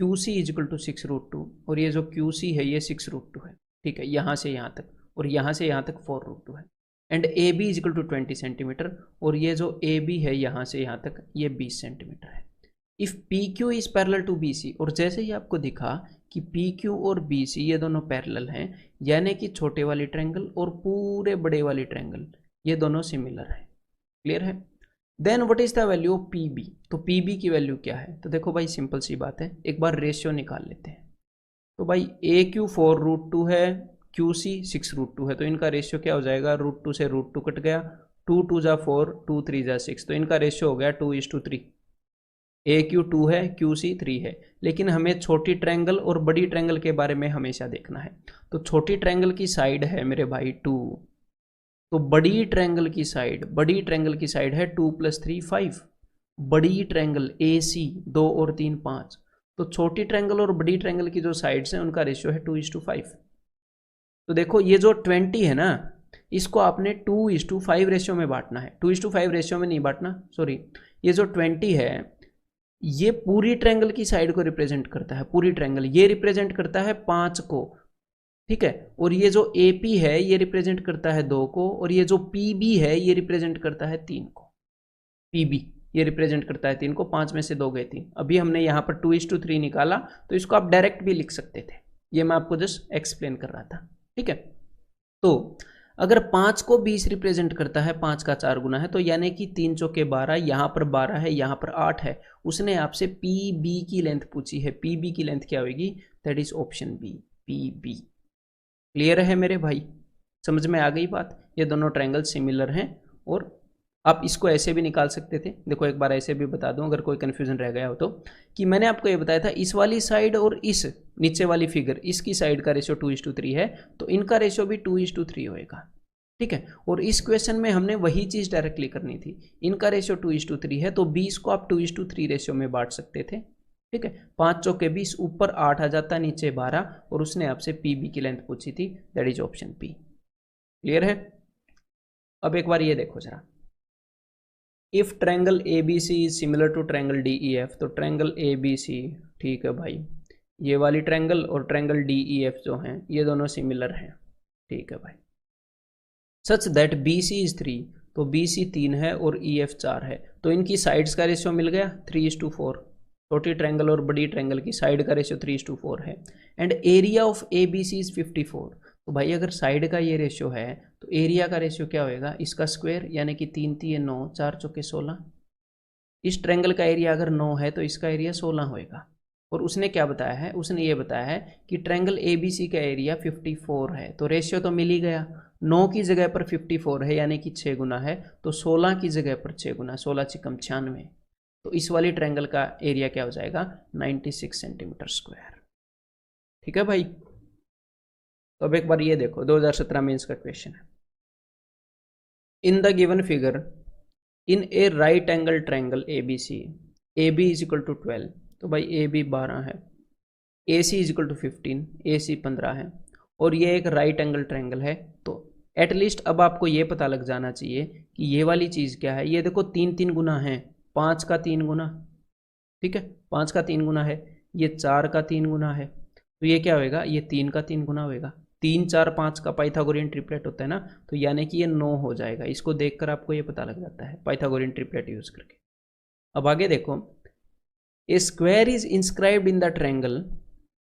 Q C is equal to 6√2, और ये जो क्यू सी है ये 6√2 है। ठीक है, यहाँ से यहाँ तक और यहाँ से यहाँ तक 4√2 है। And A B is equal to 20 centimetre, और ये जो ए बी है यहाँ से यहाँ तक ये 20 सेंटीमीटर है। If P Q is parallel to B C, और जैसे ही आपको दिखा कि पी क्यू और बी सी ये दोनों पैरेलल हैं, यानी कि छोटे वाली ट्रायंगल और पूरे बड़े वाली ट्रायंगल ये दोनों सिमिलर है। क्लियर है? Then what is the value of P B, तो पी बी की वैल्यू क्या है? तो देखो भाई सिंपल सी बात है, एक बार रेशियो निकाल लेते हैं। तो भाई ए क्यू 4√2 है, क्यू सी 6√2 है, तो इनका रेशियो क्या हो जाएगा? √2 से √2 कट गया, 2 2 जा 4, 2 3 जा 6, तो इनका रेशियो हो गया 2:3। ए क्यू 2 है, क्यू सी 3 है, लेकिन हमें छोटी ट्रायंगल और बड़ी ट्रायंगल के बारे में हमेशा देखना है। तो छोटी ट्रायंगल की साइड है मेरे भाई 2, तो बड़ी ट्रायंगल की साइड है 2 + 3 5। बड़ी ट्रायंगल ए सी 2 और 3 5, तो छोटी ट्रायंगल और बड़ी ट्रायंगल की जो साइड्स हैं उनका रेशियो है 2:5। तो देखो ये जो 20 है ना, इसको आपने 2:5 रेशियो में बांटना है, 2:5 रेशियो में नहीं बांटना, सॉरी। ये जो 20 है ये पूरी ट्रायंगल की साइड को रिप्रेजेंट करता है, पूरी ट्रायंगल ये रिप्रेजेंट करता है 5 को। ठीक है, और ये जो ए पी है ये रिप्रेजेंट करता है 2 को, और ये जो पी बी है ये रिप्रेजेंट करता है 3 को। पी बी ये रिप्रेजेंट करता है 3 को, 5 में से 2 गए 3। अभी हमने यहाँ पर 2:3 निकाला, तो इसको आप डायरेक्ट भी लिख सकते थे, ये मैं आपको जस्ट एक्सप्लेन कर रहा था। ठीक है, तो अगर 5 को 20 रिप्रेजेंट करता है, 5 का 4 गुना है, तो यानी कि 3 चौके 12, यहाँ पर 12 है, यहाँ पर 8 है। उसने आपसे पी बी की लेंथ पूछी है, पी बी की लेंथ क्या होगी? That is option B, P B. Clear है मेरे भाई? समझ में आ गई बात? ये दोनों ट्रायंगल सिमिलर हैं, और आप इसको ऐसे भी निकाल सकते थे। देखो एक बार ऐसे भी बता दूं अगर कोई कन्फ्यूजन रह गया हो तो, कि मैंने आपको ये बताया था इस वाली साइड और इस नीचे वाली फिगर, इसकी साइड का रेशियो 2:3 है, तो इनका रेशियो भी 2:3 होएगा। ठीक है, और इस क्वेश्चन में हमने वही चीज़ डायरेक्टली करनी थी। इनका रेशियो 2:3 है, तो 20 को आप 2:3 रेशियो में बांट सकते थे। ठीक है, 5 चौके 20, ऊपर 8 आ जाता, नीचे 12, और उसने आपसे पी बी की लेंथ पूछी थी, that is option P. Clear है? अब एक बार ये देखो जरा, if triangle A B C is similar to triangle D E F, तो ट्रायंगल ए बी सी, ठीक है भाई, ये वाली ट्रायंगल और ट्रायंगल डी ई एफ जो हैं ये दोनों सिमिलर हैं। ठीक है भाई, such that B C is 3, तो बी सी 3 है और ई एफ 4 है, तो इनकी साइड्स का रेशियो मिल गया 3:4। छोटी ट्रायंगल और बड़ी ट्रायंगल की साइड का रेशियो 3:4 है। And area of A B C is 54, तो भाई अगर साइड का ये रेशियो है तो एरिया का रेशियो क्या होएगा? इसका स्क्वायर, यानी कि 3 3 9, 4 चौके 16। इस ट्रायंगल का एरिया अगर 9 है तो इसका एरिया 16 होएगा। और उसने क्या बताया है? उसने ये बताया है कि ट्रायंगल ए बी सी का एरिया 54 है, तो रेशियो तो मिल ही गया। 9 की जगह पर 54 है, यानी कि 6 गुना है, तो 16 की जगह पर 6 गुना, 16 × 96, तो इस वाली ट्रायंगल का एरिया क्या हो जाएगा? 96 सेंटीमीटर स्क्वायर। ठीक है भाई, तो अब एक बार ये देखो, 2017 में इसका क्वेश्चन है, in the given figure in a right angle triangle A B C, A B is equal to 12, तो भाई ए बी 12 है, A C is equal to 15, A C 15 है, और ये एक राइट एंगल ट्रायंगल है। तो एटलीस्ट अब आपको ये पता लग जाना चाहिए कि ये वाली चीज़ क्या है। ये देखो 3 3 गुना है, 5 का 3 गुना, ठीक है, 5 का 3 गुना है, ये 4 का 3 गुना है, तो ये क्या होएगा? ये 3 का 3 गुना होएगा। 3 4 5 का पाइथागोरियन ट्रिपलेट होता है ना, तो यानी कि ये 9 हो जाएगा। इसको देखकर आपको ये पता लग जाता है पाइथागोरियन ट्रिपलेट यूज करके। अब आगे देखो, a square is inscribed in the triangle,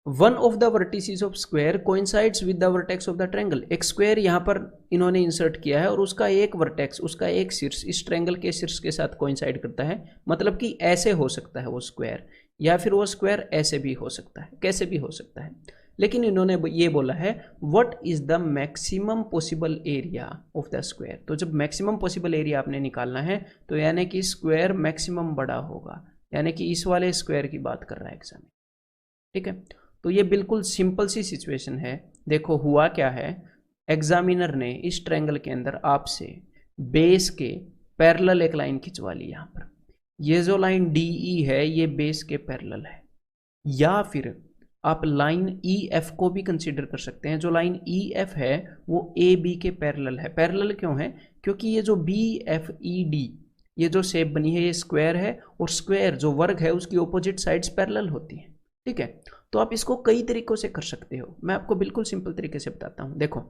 one of the vertices of square coincides with the vertex of the triangle. एक स्क्वायर यहाँ पर इन्होंने इंसर्ट किया है और उसका एक वर्टेक्स, उसका एक शीर्ष इस ट्रायंगल के शीर्ष के साथ कोइंसाइड करता है। मतलब कि ऐसे हो सकता है वो स्क्वायर, या फिर वो स्क्वायर ऐसे भी हो सकता है, कैसे भी हो सकता है। लेकिन इन्होंने ये बोला है what is the maximum possible area of the square. तो जब मैक्सिमम पॉसिबल एरिया आपने निकालना है तो यानी कि स्क्वायर मैक्सिमम बड़ा होगा, यानी कि इस वाले स्क्वायर की बात कर रहा है एग्जाम में। ठीक है, तो ये बिल्कुल सिंपल सी सिचुएशन है। देखो हुआ क्या है, एग्जामिनर ने इस ट्रायंगल के अंदर आपसे बेस के पैरेलल एक लाइन खिंचवा ली यहाँ पर। ये जो लाइन डी ई है ये बेस के पैरेलल है, या फिर आप लाइन ई एफ को भी कंसीडर कर सकते हैं। जो लाइन ई एफ है वो ए बी के पैरेलल है। पैरेलल क्यों है? क्योंकि ये जो बी एफ ई डी ये जो शेप बनी है ये स्क्वायर है, और स्क्वायर जो वर्ग है उसकी ऑपोजिट साइड्स पैरेलल होती हैं। ठीक है, तो आप इसको कई तरीकों से कर सकते हो। मैं आपको बिल्कुल सिंपल तरीके से बताता हूँ। देखो,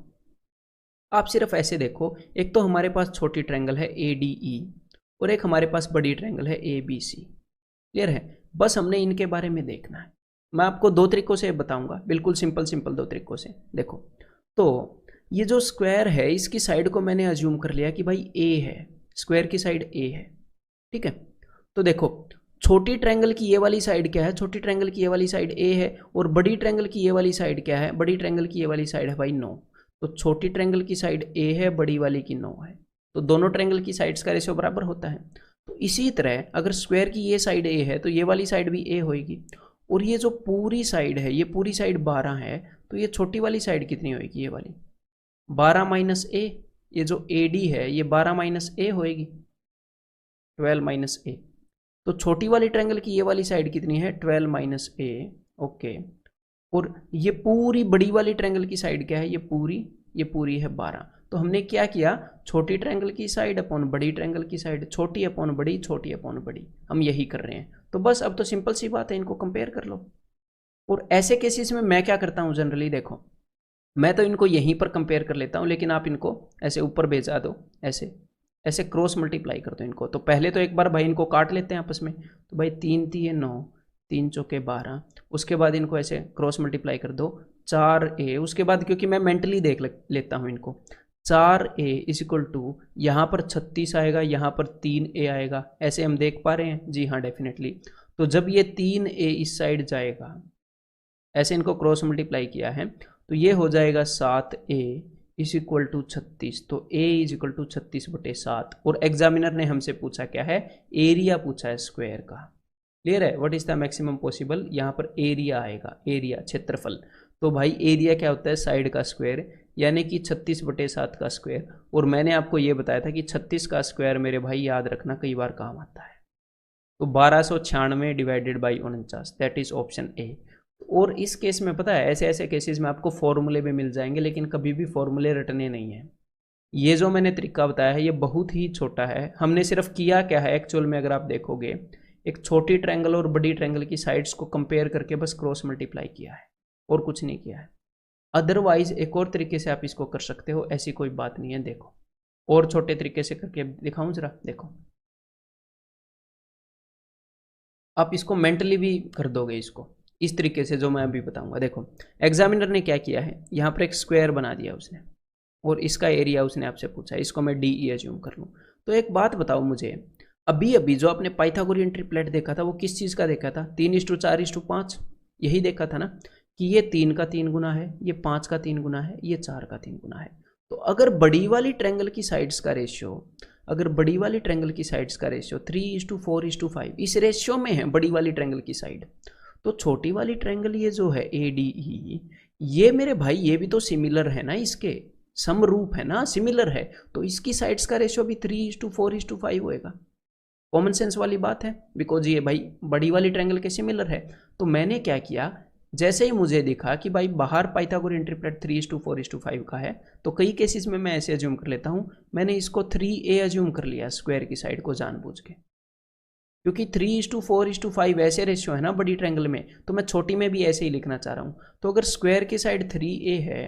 आप सिर्फ ऐसे देखो, एक तो हमारे पास छोटी ट्रायंगल है ए डी ई, और एक हमारे पास बड़ी ट्रायंगल है ए बी सी। क्लियर है? बस हमने इनके बारे में देखना है। मैं आपको दो तरीकों से बताऊंगा, बिल्कुल सिंपल सिंपल दो तरीकों से। देखो, तो ये जो स्क्वायर है इसकी साइड को मैंने अज्यूम कर लिया कि भाई ए है, स्क्वायर की साइड ए है। ठीक है, तो देखो छोटी ट्रायंगल की ये वाली साइड क्या है? छोटी ट्रायंगल की ये वाली साइड ए है, और बड़ी ट्रायंगल की ये वाली साइड क्या है? बड़ी ट्रायंगल की ये वाली साइड है भाई 9। तो छोटी ट्रायंगल की साइड ए है, बड़ी वाली की 9 है, तो दोनों ट्रायंगल की साइड्स का रेशियो बराबर होता है। तो इसी तरह अगर स्क्वायर की ये साइड ए है तो ये वाली साइड भी ए होएगी, और ये जो पूरी साइड है ये पूरी साइड 12 है, तो ये छोटी वाली साइड कितनी होएगी? ये वाली 12 माइनस ए, ये जो ए डी है ये 12 माइनस ए होएगी, 12 माइनस ए। तो छोटी वाली ट्रायंगल की ये वाली साइड कितनी है? 12 माइनस ए। ओके, और ये पूरी बड़ी वाली ट्रायंगल की साइड क्या है? ये पूरी है 12। तो हमने क्या किया? छोटी ट्रायंगल की साइड अपॉन बड़ी ट्रायंगल की साइड, छोटी अपॉन बड़ी, छोटी अपॉन बड़ी, हम यही कर रहे हैं। तो बस अब तो सिंपल सी बात है, इनको कंपेयर कर लो। और ऐसे केसेस में मैं क्या करता हूँ जनरली, देखो मैं तो इनको यहीं पर कंपेयर कर लेता हूँ, लेकिन आप इनको ऐसे ऊपर भेजा दो, ऐसे ऐसे क्रॉस मल्टीप्लाई कर दो इनको। तो पहले तो एक बार भाई इनको काट लेते हैं आपस में। तो भाई 3 तिये 9, 3 चौके 12, उसके बाद इनको ऐसे क्रॉस मल्टीप्लाई कर दो 4a। उसके बाद क्योंकि मैं मेंटली देख लेता हूँ इनको, 4a इज इक्वल टू यहाँ पर 36 आएगा, यहाँ पर 3a आएगा। ऐसे हम देख पा रहे हैं? जी हाँ, डेफिनेटली। तो जब ये 3a इस साइड जाएगा, ऐसे इनको क्रॉस मल्टीप्लाई किया है, तो ये हो जाएगा 7a इज इक्वल टू 36। तो a इज इक्वल टू 36/7। और एग्जामिनर ने हमसे पूछा क्या है? एरिया पूछा है स्क्वायर का। क्लियर है? What is the maximum possible? यहाँ पर एरिया आएगा, एरिया क्षेत्रफल। तो भाई एरिया क्या होता है? साइड का स्क्वायर, यानी कि 36/7 का स्क्वायर। और मैंने आपको ये बताया था कि 36 का स्क्वायर मेरे भाई याद रखना कई बार काम आता है। तो 1296 divided by 49, that is option A. और इस केस में पता है, ऐसे ऐसे केसेस में आपको फॉर्मूले भी मिल जाएंगे, लेकिन कभी भी फॉर्मूले रटने नहीं है। ये जो मैंने तरीका बताया है ये बहुत ही छोटा है। हमने सिर्फ किया क्या है एक्चुअल में, अगर आप देखोगे, एक छोटी ट्रायंगल और बड़ी ट्रायंगल की साइड्स को कंपेयर करके बस क्रॉस मल्टीप्लाई किया है, और कुछ नहीं किया है। अदरवाइज एक और तरीके से आप इसको कर सकते हो, ऐसी कोई बात नहीं है। देखो और छोटे तरीके से करके दिखाऊं जरा। देखो, आप इसको मेंटली भी कर दोगे इसको इस तरीके से जो मैं अभी बताऊंगा। देखो, एग्जामिनर ने क्या किया है, यहाँ पर एक स्क्वायर बना दिया उसने, और इसका एरिया उसने आपसे पूछा है, इसको मैं डी ई एज्यूम कर लूँ। तो एक बात बताओ मुझे, अभी अभी जो आपने पाइथागोरियन ट्रिपलेट देखा था वो किस चीज़ का देखा था? 3:4:5, यही देखा था ना, कि ये 3 का 3 गुना है, ये 5 का 3 गुना है, ये 4 का 3 गुना है। तो अगर बड़ी वाली ट्रायंगल की साइड्स का रेशियो, अगर बड़ी वाली ट्रायंगल की साइड्स का रेशियो 3:4:5 इस रेशियो में है बड़ी वाली ट्रायंगल की साइड, तो छोटी वाली ट्रायंगल ये जो है ए डी ई, ये मेरे भाई ये भी तो सिमिलर है ना, इसके समरूप है ना, सिमिलर है, तो इसकी साइड्स का रेशियो भी 3:4:5 होएगा। कॉमन सेंस वाली बात है, बिकॉज ये भाई बड़ी वाली ट्रायंगल के सिमिलर है। तो मैंने क्या किया, जैसे ही मुझे दिखा कि भाई बाहर पाइथागोरियन ट्रिपलेट 3:4:5 का है, तो कई केसेस में मैं ऐसे अज्यूम कर लेता हूँ, मैंने इसको 3a अज्यूम कर लिया स्क्वायर की साइड को जानबूझ के, क्योंकि 3:4:5 ऐसे रेशियो है ना बड़ी ट्रायंगल में, तो मैं छोटी में भी ऐसे ही लिखना चाह रहा हूँ। तो अगर स्क्वायर की साइड 3a है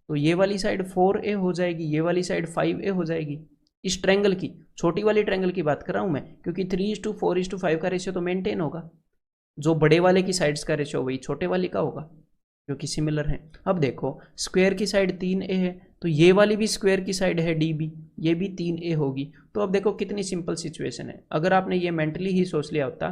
तो ये वाली साइड 4a हो जाएगी, ये वाली साइड 5a हो जाएगी। इस ट्रायंगल की, छोटी वाली ट्रायंगल की बात कर रहा हूँ मैं, क्योंकि 3:4:5 का रेशियो तो मेंटेन होगा, जो बड़े वाले की साइड्स का रेशियो वही छोटे वाले का होगा, क्योंकि सिमिलर है। अब देखो, स्क्वायर की साइड 3a है, तो ये वाली भी स्क्वायर की साइड है db, ये भी 3a होगी। तो अब देखो कितनी सिंपल सिचुएशन है। अगर आपने ये मेंटली ही सोच लिया होता,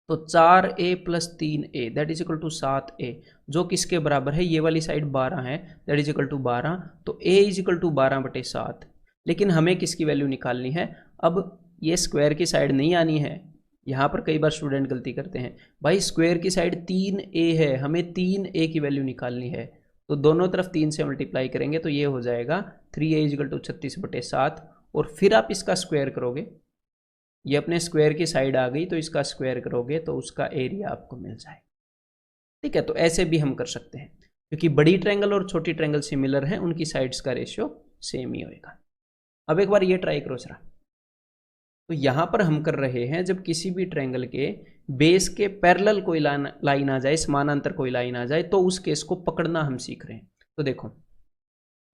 तो 4a + 3a that is equal to 7a, जो किसके बराबर है? ये वाली साइड 12 है, दैट इज इक्वल टू 12, तो a इज इक्वल टू 12/7। लेकिन हमें किसकी वैल्यू निकालनी है? अब ये स्क्वायर की साइड नहीं आनी है। यहाँ पर कई बार स्टूडेंट गलती करते हैं, भाई स्क्वायर की साइड 3a है, हमें 3a की वैल्यू निकालनी है, तो दोनों तरफ 3 से मल्टीप्लाई करेंगे तो ये हो जाएगा 3a इज इक्वल टू 36/7, और फिर आप इसका स्क्वायर करोगे ये अपने स्क्वायर की साइड आ गई तो इसका स्क्वायर करोगे तो उसका एरिया आपको मिल जाएगा। ठीक है, तो ऐसे भी हम कर सकते हैं, क्योंकि बड़ी ट्रायंगल और छोटी ट्रायंगल सिमिलर हैं, उनकी साइड्स का रेशियो सेम ही होएगा। अब एक बार ये ट्राई करो जरा। तो यहां पर हम कर रहे हैं, जब किसी भी ट्रायंगल के बेस के पैरेलल कोई लाइन आ जाए, समानांतर कोई लाइन आ जाए, तो उस केस को पकड़ना हम सीख रहे हैं। तो देखो,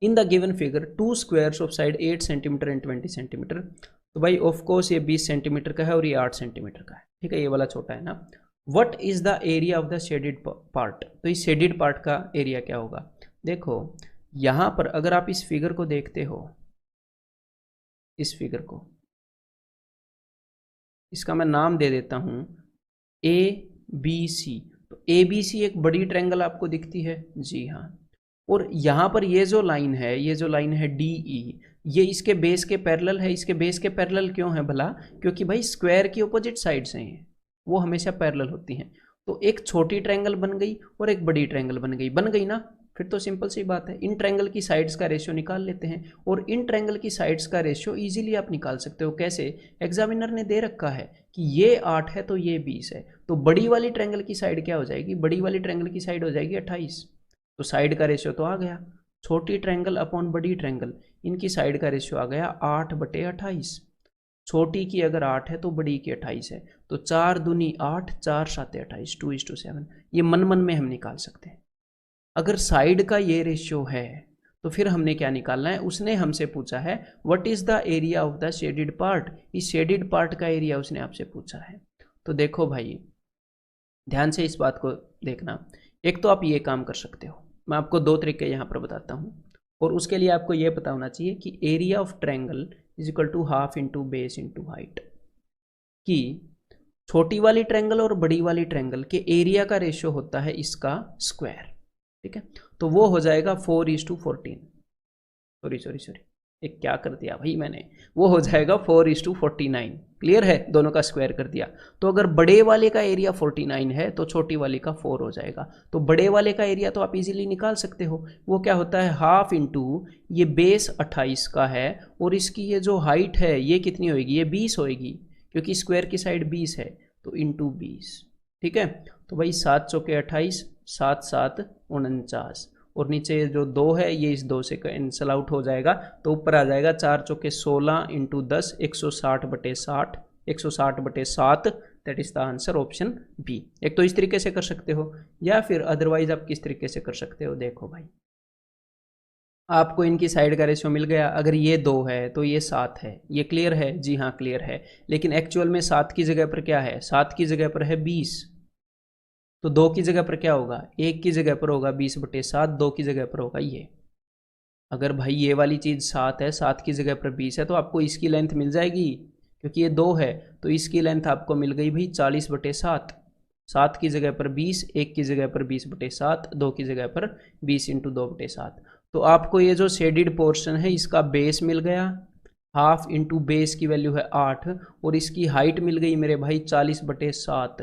इन the given figure to squares of side 8 centimetre and 20 centimetre. तो भाई ऑफ कोर्स ये 20 सेंटीमीटर का है और ये 8 सेंटीमीटर का है। ठीक है, ये वाला छोटा है ना। What is the area of the shaded part? तो इस शेडेड पार्ट का एरिया क्या होगा? देखो यहां पर अगर आप इस फिगर को देखते हो, इस फिगर को, इसका मैं नाम दे देता हूं ए बी सी। तो ए बी सी एक बड़ी ट्रायंगल आपको दिखती है, जी हाँ। और यहां पर ये जो लाइन है, ये जो लाइन है डी ई, ये इसके बेस के पैरेलल है। इसके बेस के पैरेलल क्यों है भला? क्योंकि भाई स्क्वायर की ऑपोजिट साइड्स हैं, वो हमेशा पैरेलल होती हैं। तो एक छोटी ट्रायंगल बन गई और एक बड़ी ट्रायंगल बन गई ना। फिर तो सिंपल सी बात है, इन ट्रायंगल की साइड्स का रेशियो निकाल लेते हैं। और इन ट्रायंगल की साइड्स का रेशियो इजीली आप निकाल सकते हो। कैसे? एग्जामिनर ने दे रखा है कि ये 8 है तो ये 20 है, तो बड़ी वाली ट्रायंगल की साइड क्या हो जाएगी? बड़ी वाली ट्रायंगल की साइड हो जाएगी 28। तो साइड का रेशियो तो आ गया, छोटी ट्रायंगल अपॉन बड़ी ट्रायंगल, इनकी साइड का रेशियो आ गया 8/28। छोटी की अगर 8 है तो बड़ी की 28 है, तो 4 दूनी 8, 4 7 28, 2:7। ये मन मन में हम निकाल सकते हैं। अगर साइड का ये रेशियो है तो फिर हमने क्या निकालना है? उसने हमसे पूछा है what is the area of the shaded part. इस शेडेड पार्ट का एरिया उसने आपसे पूछा है। तो देखो भाई, ध्यान से इस बात को देखना। एक तो आप ये काम कर सकते हो, मैं आपको दो तरीके यहाँ पर बताता हूँ, और उसके लिए आपको ये पता होना चाहिए कि area of triangle is equal to half into base into height. कि छोटी वाली ट्रायंगल और बड़ी वाली ट्रायंगल के एरिया का रेशियो होता है इसका स्क्वायर। ठीक है, तो वो हो जाएगा 4:14। सॉरी, एक क्या कर दिया भाई मैंने, वो हो जाएगा 4:49। क्लियर है, दोनों का स्क्वायर कर दिया। तो अगर बड़े वाले का एरिया 49 है तो छोटी वाली का 4 हो जाएगा। तो बड़े वाले का एरिया तो आप इजीली निकाल सकते हो, वो क्या होता है? हाफ इंटू ये बेस 28 का है, और इसकी ये जो हाइट है ये कितनी होगी? ये 20 होगी, क्योंकि स्क्वायर की साइड 20 है, तो इंटू 20। ठीक है, तो भाई 7 चौके 28, 7 7 49, और नीचे जो 2 है ये इस 2 से कैंसल आउट हो जाएगा, तो ऊपर आ जाएगा 4 चौके 16 into 10, 160/60, 160/7। That is the answer option B. एक तो इस तरीके से कर सकते हो, या फिर अदरवाइज आप किस तरीके से कर सकते हो? देखो भाई, आपको इनकी साइड का रेशियो मिल गया। अगर ये 2 है तो ये 7 है। ये क्लियर है? जी हाँ क्लियर है। लेकिन एक्चुअल में 7 की जगह पर क्या है? 7 की जगह पर है 20। तो 2 की जगह पर क्या होगा? 1 की जगह पर होगा 20/7, 2 की जगह पर होगा ये। अगर भाई ये वाली चीज़ 7 है, 7 की जगह पर 20 है, तो आपको इसकी लेंथ मिल जाएगी, क्योंकि ये 2 है तो इसकी लेंथ आपको मिल गई भाई 40/7। 7 की जगह पर 20, 1 की जगह पर 20/7, 2 की जगह पर 20 × 2/7। तो आपको ये जो शेडेड पोर्शन है इसका बेस मिल गया, हाफ इंटू बेस की वैल्यू है 8, और इसकी हाइट मिल गई मेरे भाई 40/7।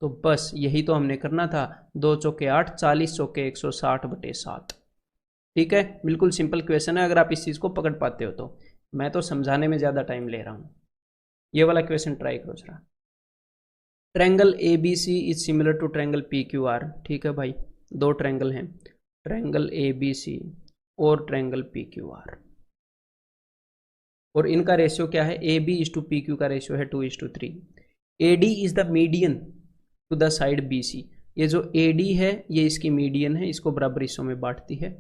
तो बस यही तो हमने करना था। 2 चौके 8, 40 चौके 160/7। ठीक है, बिल्कुल सिंपल क्वेश्चन है, अगर आप इस चीज़ को पकड़ पाते हो तो। मैं तो समझाने में ज़्यादा टाइम ले रहा हूँ। ये वाला क्वेश्चन ट्राई करो जरा। Triangle A B C is similar to triangle P Q R. ठीक है भाई, दो ट्रायंगल हैं, ट्रायंगल ए बी सी और ट्रायंगल पी क्यू आर, और इनका रेशियो क्या है? A B is to P Q का रेशियो है 2:3। A D is the median to the side B C. ये जो ए डी है ये इसकी मीडियन है, इसको बराबर हिस्सों में बांटती है।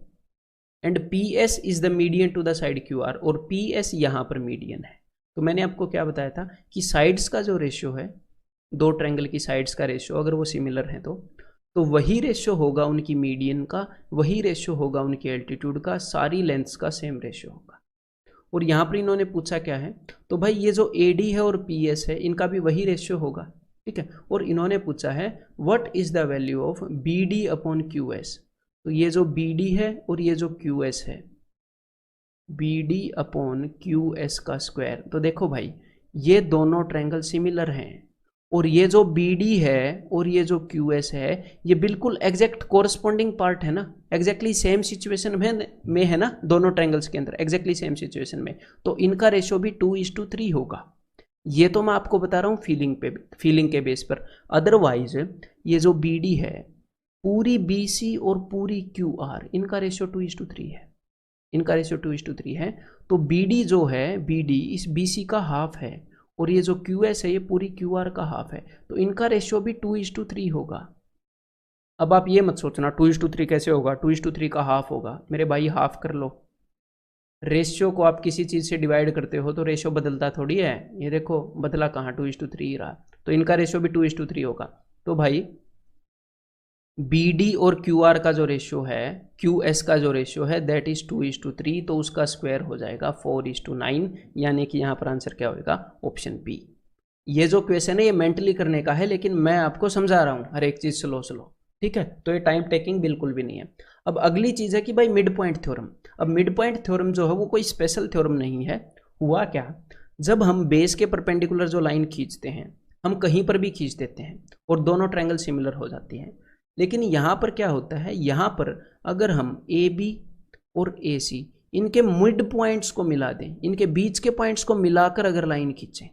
And P S is the median to the side Q R, और पी एस यहाँ पर मीडियन है। तो मैंने आपको क्या बताया था कि साइड्स का जो रेशियो है, दो ट्रायंगल की साइड्स का रेशियो अगर वो सिमिलर है तो वही रेशियो होगा उनकी मीडियन का, वही रेशियो होगा उनकी एल्टीट्यूड का, सारी लेंथ्स का सेम रेशियो होगा। और यहाँ पर इन्होंने पूछा क्या है? तो भाई ये जो ए डी है और पी एस है इनका भी वही रेशियो होगा। ठीक है, और इन्होंने पूछा है what is the value of B D upon Q S. तो ये जो बी डी है और ये जो क्यू एस है, B D upon Q S का स्क्वायर। तो देखो भाई, ये दोनों ट्रायंगल सिमिलर हैं, और ये जो बी डी है और ये जो क्यू एस है ये बिल्कुल एग्जैक्ट कोरस्पॉन्डिंग पार्ट है ना, एग्जैक्टली सेम सिचुएशन में है ना, दोनों ट्रायंगल्स के अंदर एग्जैक्टली सेम सिचुएशन में। तो इनका रेशियो भी 2:3 होगा। ये तो मैं आपको बता रहा हूँ फीलिंग के बेस पर। अदरवाइज ये जो बी डी है, पूरी बी सी और पूरी क्यू आर, इनका रेशियो 2:3 है, इनका रेशियो 2:3 है। तो बी डी जो है, बी डी इस बी सी का हाफ है, और ये जो क्यू एस है ये पूरी क्यू आर का हाफ है, तो इनका रेशियो भी 2:3 होगा। अब आप ये मत सोचना 2:3 कैसे होगा, 2:3 का हाफ होगा। मेरे भाई हाफ कर लो। रेशियो को आप किसी चीज़ से डिवाइड करते हो तो रेशियो बदलता थोड़ी है। ये देखो बदला कहाँ, 2:3 रहा, तो इनका रेशियो भी 2:3 होगा। तो भाई बी डी और क्यू आर का जो रेशियो है, क्यू एस का जो रेशियो है, दैट इज 2:3, तो उसका स्क्वायर हो जाएगा 4:9, यानी कि यहाँ पर आंसर क्या होगा, ऑप्शन बी। ये जो क्वेश्चन है ये मेंटली करने का है, लेकिन मैं आपको समझा रहा हूँ हर एक चीज़ स्लो स्लो, ठीक है। तो ये टाइम टेकिंग बिल्कुल भी नहीं है। अब अगली चीज़ है कि भाई मिड पॉइंट थ्योरम। अब मिड पॉइंट थ्योरम जो है वो कोई स्पेशल थ्योरम नहीं है। हुआ क्या, जब हम बेस के परपेंडिकुलर जो लाइन खींचते हैं, हम कहीं पर भी खींच देते हैं और दोनों ट्रायंगल सिमिलर हो जाती हैं। लेकिन यहाँ पर क्या होता है, यहाँ पर अगर हम ए बी और ए सी इनके मिड पॉइंट्स को मिला दें, इनके बीच के पॉइंट्स को मिलाकर अगर लाइन खींचें,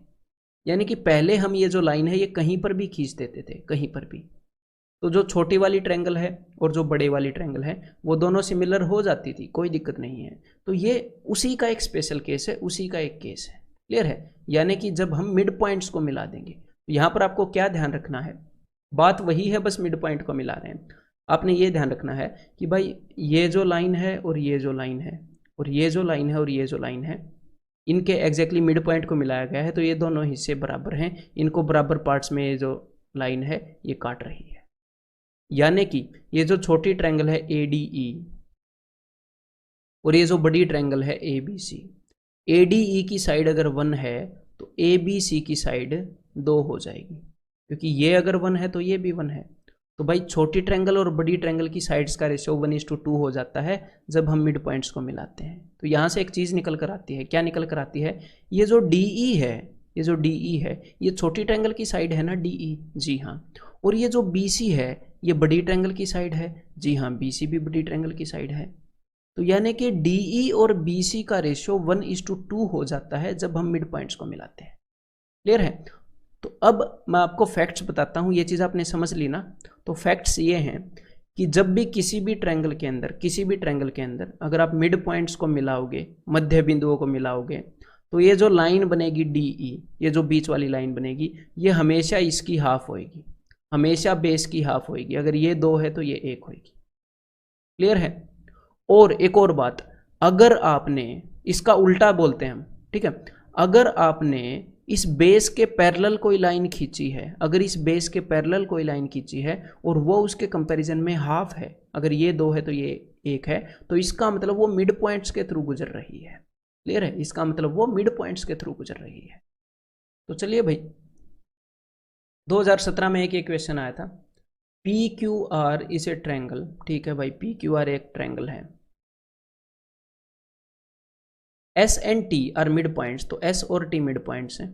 यानी कि पहले हम ये जो लाइन है ये कहीं पर भी खींच देते थे, कहीं पर भी, तो जो छोटी वाली ट्रायंगल है और जो बड़े वाली ट्रायंगल है वो दोनों सिमिलर हो जाती थी, कोई दिक्कत नहीं है। तो ये उसी का एक स्पेशल केस है, उसी का एक केस है, क्लियर है। यानी कि जब हम मिड पॉइंट्स को मिला देंगे, तो यहाँ पर आपको क्या ध्यान रखना है, बात वही है, बस मिड पॉइंट को मिला रहे हैं। आपने ये ध्यान रखना है कि भाई ये जो लाइन है और ये जो लाइन है और ये जो लाइन है और ये जो लाइन है, इनके एग्जैक्टली मिड पॉइंट को मिलाया गया है, तो ये दोनों हिस्से बराबर हैं, इनको बराबर पार्ट्स में ये जो लाइन है ये काट रही है। यानी कि ये जो छोटी ट्रायंगल है ए डी ई और ये जो बड़ी ट्रायंगल है A B C, A D E की साइड अगर 1 है तो ए बी सी की साइड 2 हो जाएगी, क्योंकि ये अगर 1 है तो ये भी 1 है। तो भाई छोटी ट्रायंगल और बड़ी ट्रायंगल की साइड्स का रेशियो 1:2 हो जाता है जब हम मिड पॉइंट्स को मिलाते हैं। तो यहाँ से एक चीज़ निकल कर आती है, क्या निकल कर आती है, ये जो डी ई है, ये जो डी ई है ये छोटी ट्रायंगल की साइड है ना, डी ई, जी हाँ। और ये जो बी सी है ये बड़ी ट्रायंगल की साइड है, जी हाँ, बी सी भी बड़ी ट्रायंगल की साइड है। तो यानी कि डी ई और बी सी का रेशियो 1:2 हो जाता है जब हम मिड पॉइंट्स को मिलाते हैं, क्लियर है। तो अब मैं आपको फैक्ट्स बताता हूँ, ये चीज़ आपने समझ ली ना। तो फैक्ट्स ये हैं कि जब भी किसी भी ट्रायंगल के अंदर अगर आप मिड पॉइंट्स को मिलाओगे, मध्य बिंदुओं को मिलाओगे, तो ये जो लाइन बनेगी डी ई, ये जो बीच वाली लाइन बनेगी, ये हमेशा इसकी हाफ होएगी, हमेशा बेस की हाफ होएगी। अगर ये 2 है तो ये 1 होएगी, क्लियर है। और एक और बात, अगर आपने इसका उल्टा बोलते हैं हम, ठीक है, अगर आपने इस बेस के पैरेलल कोई लाइन खींची है, अगर इस बेस के पैरेलल कोई लाइन खींची है और वो उसके कंपैरिजन में हाफ है, अगर ये 2 है तो ये 1 है, तो इसका मतलब वो मिड पॉइंट्स के थ्रू गुजर रही है, क्लियर है। इसका मतलब वो मिड पॉइंट्स के थ्रू गुजर रही है। तो चलिए भाई, 2017 में एक क्वेश्चन आया था, P Q R is a triangle, ठीक है भाई, पी क्यू आर एक ट्रायंगल है, S and T are mid points, तो एस और टी मिड पॉइंट्स हैं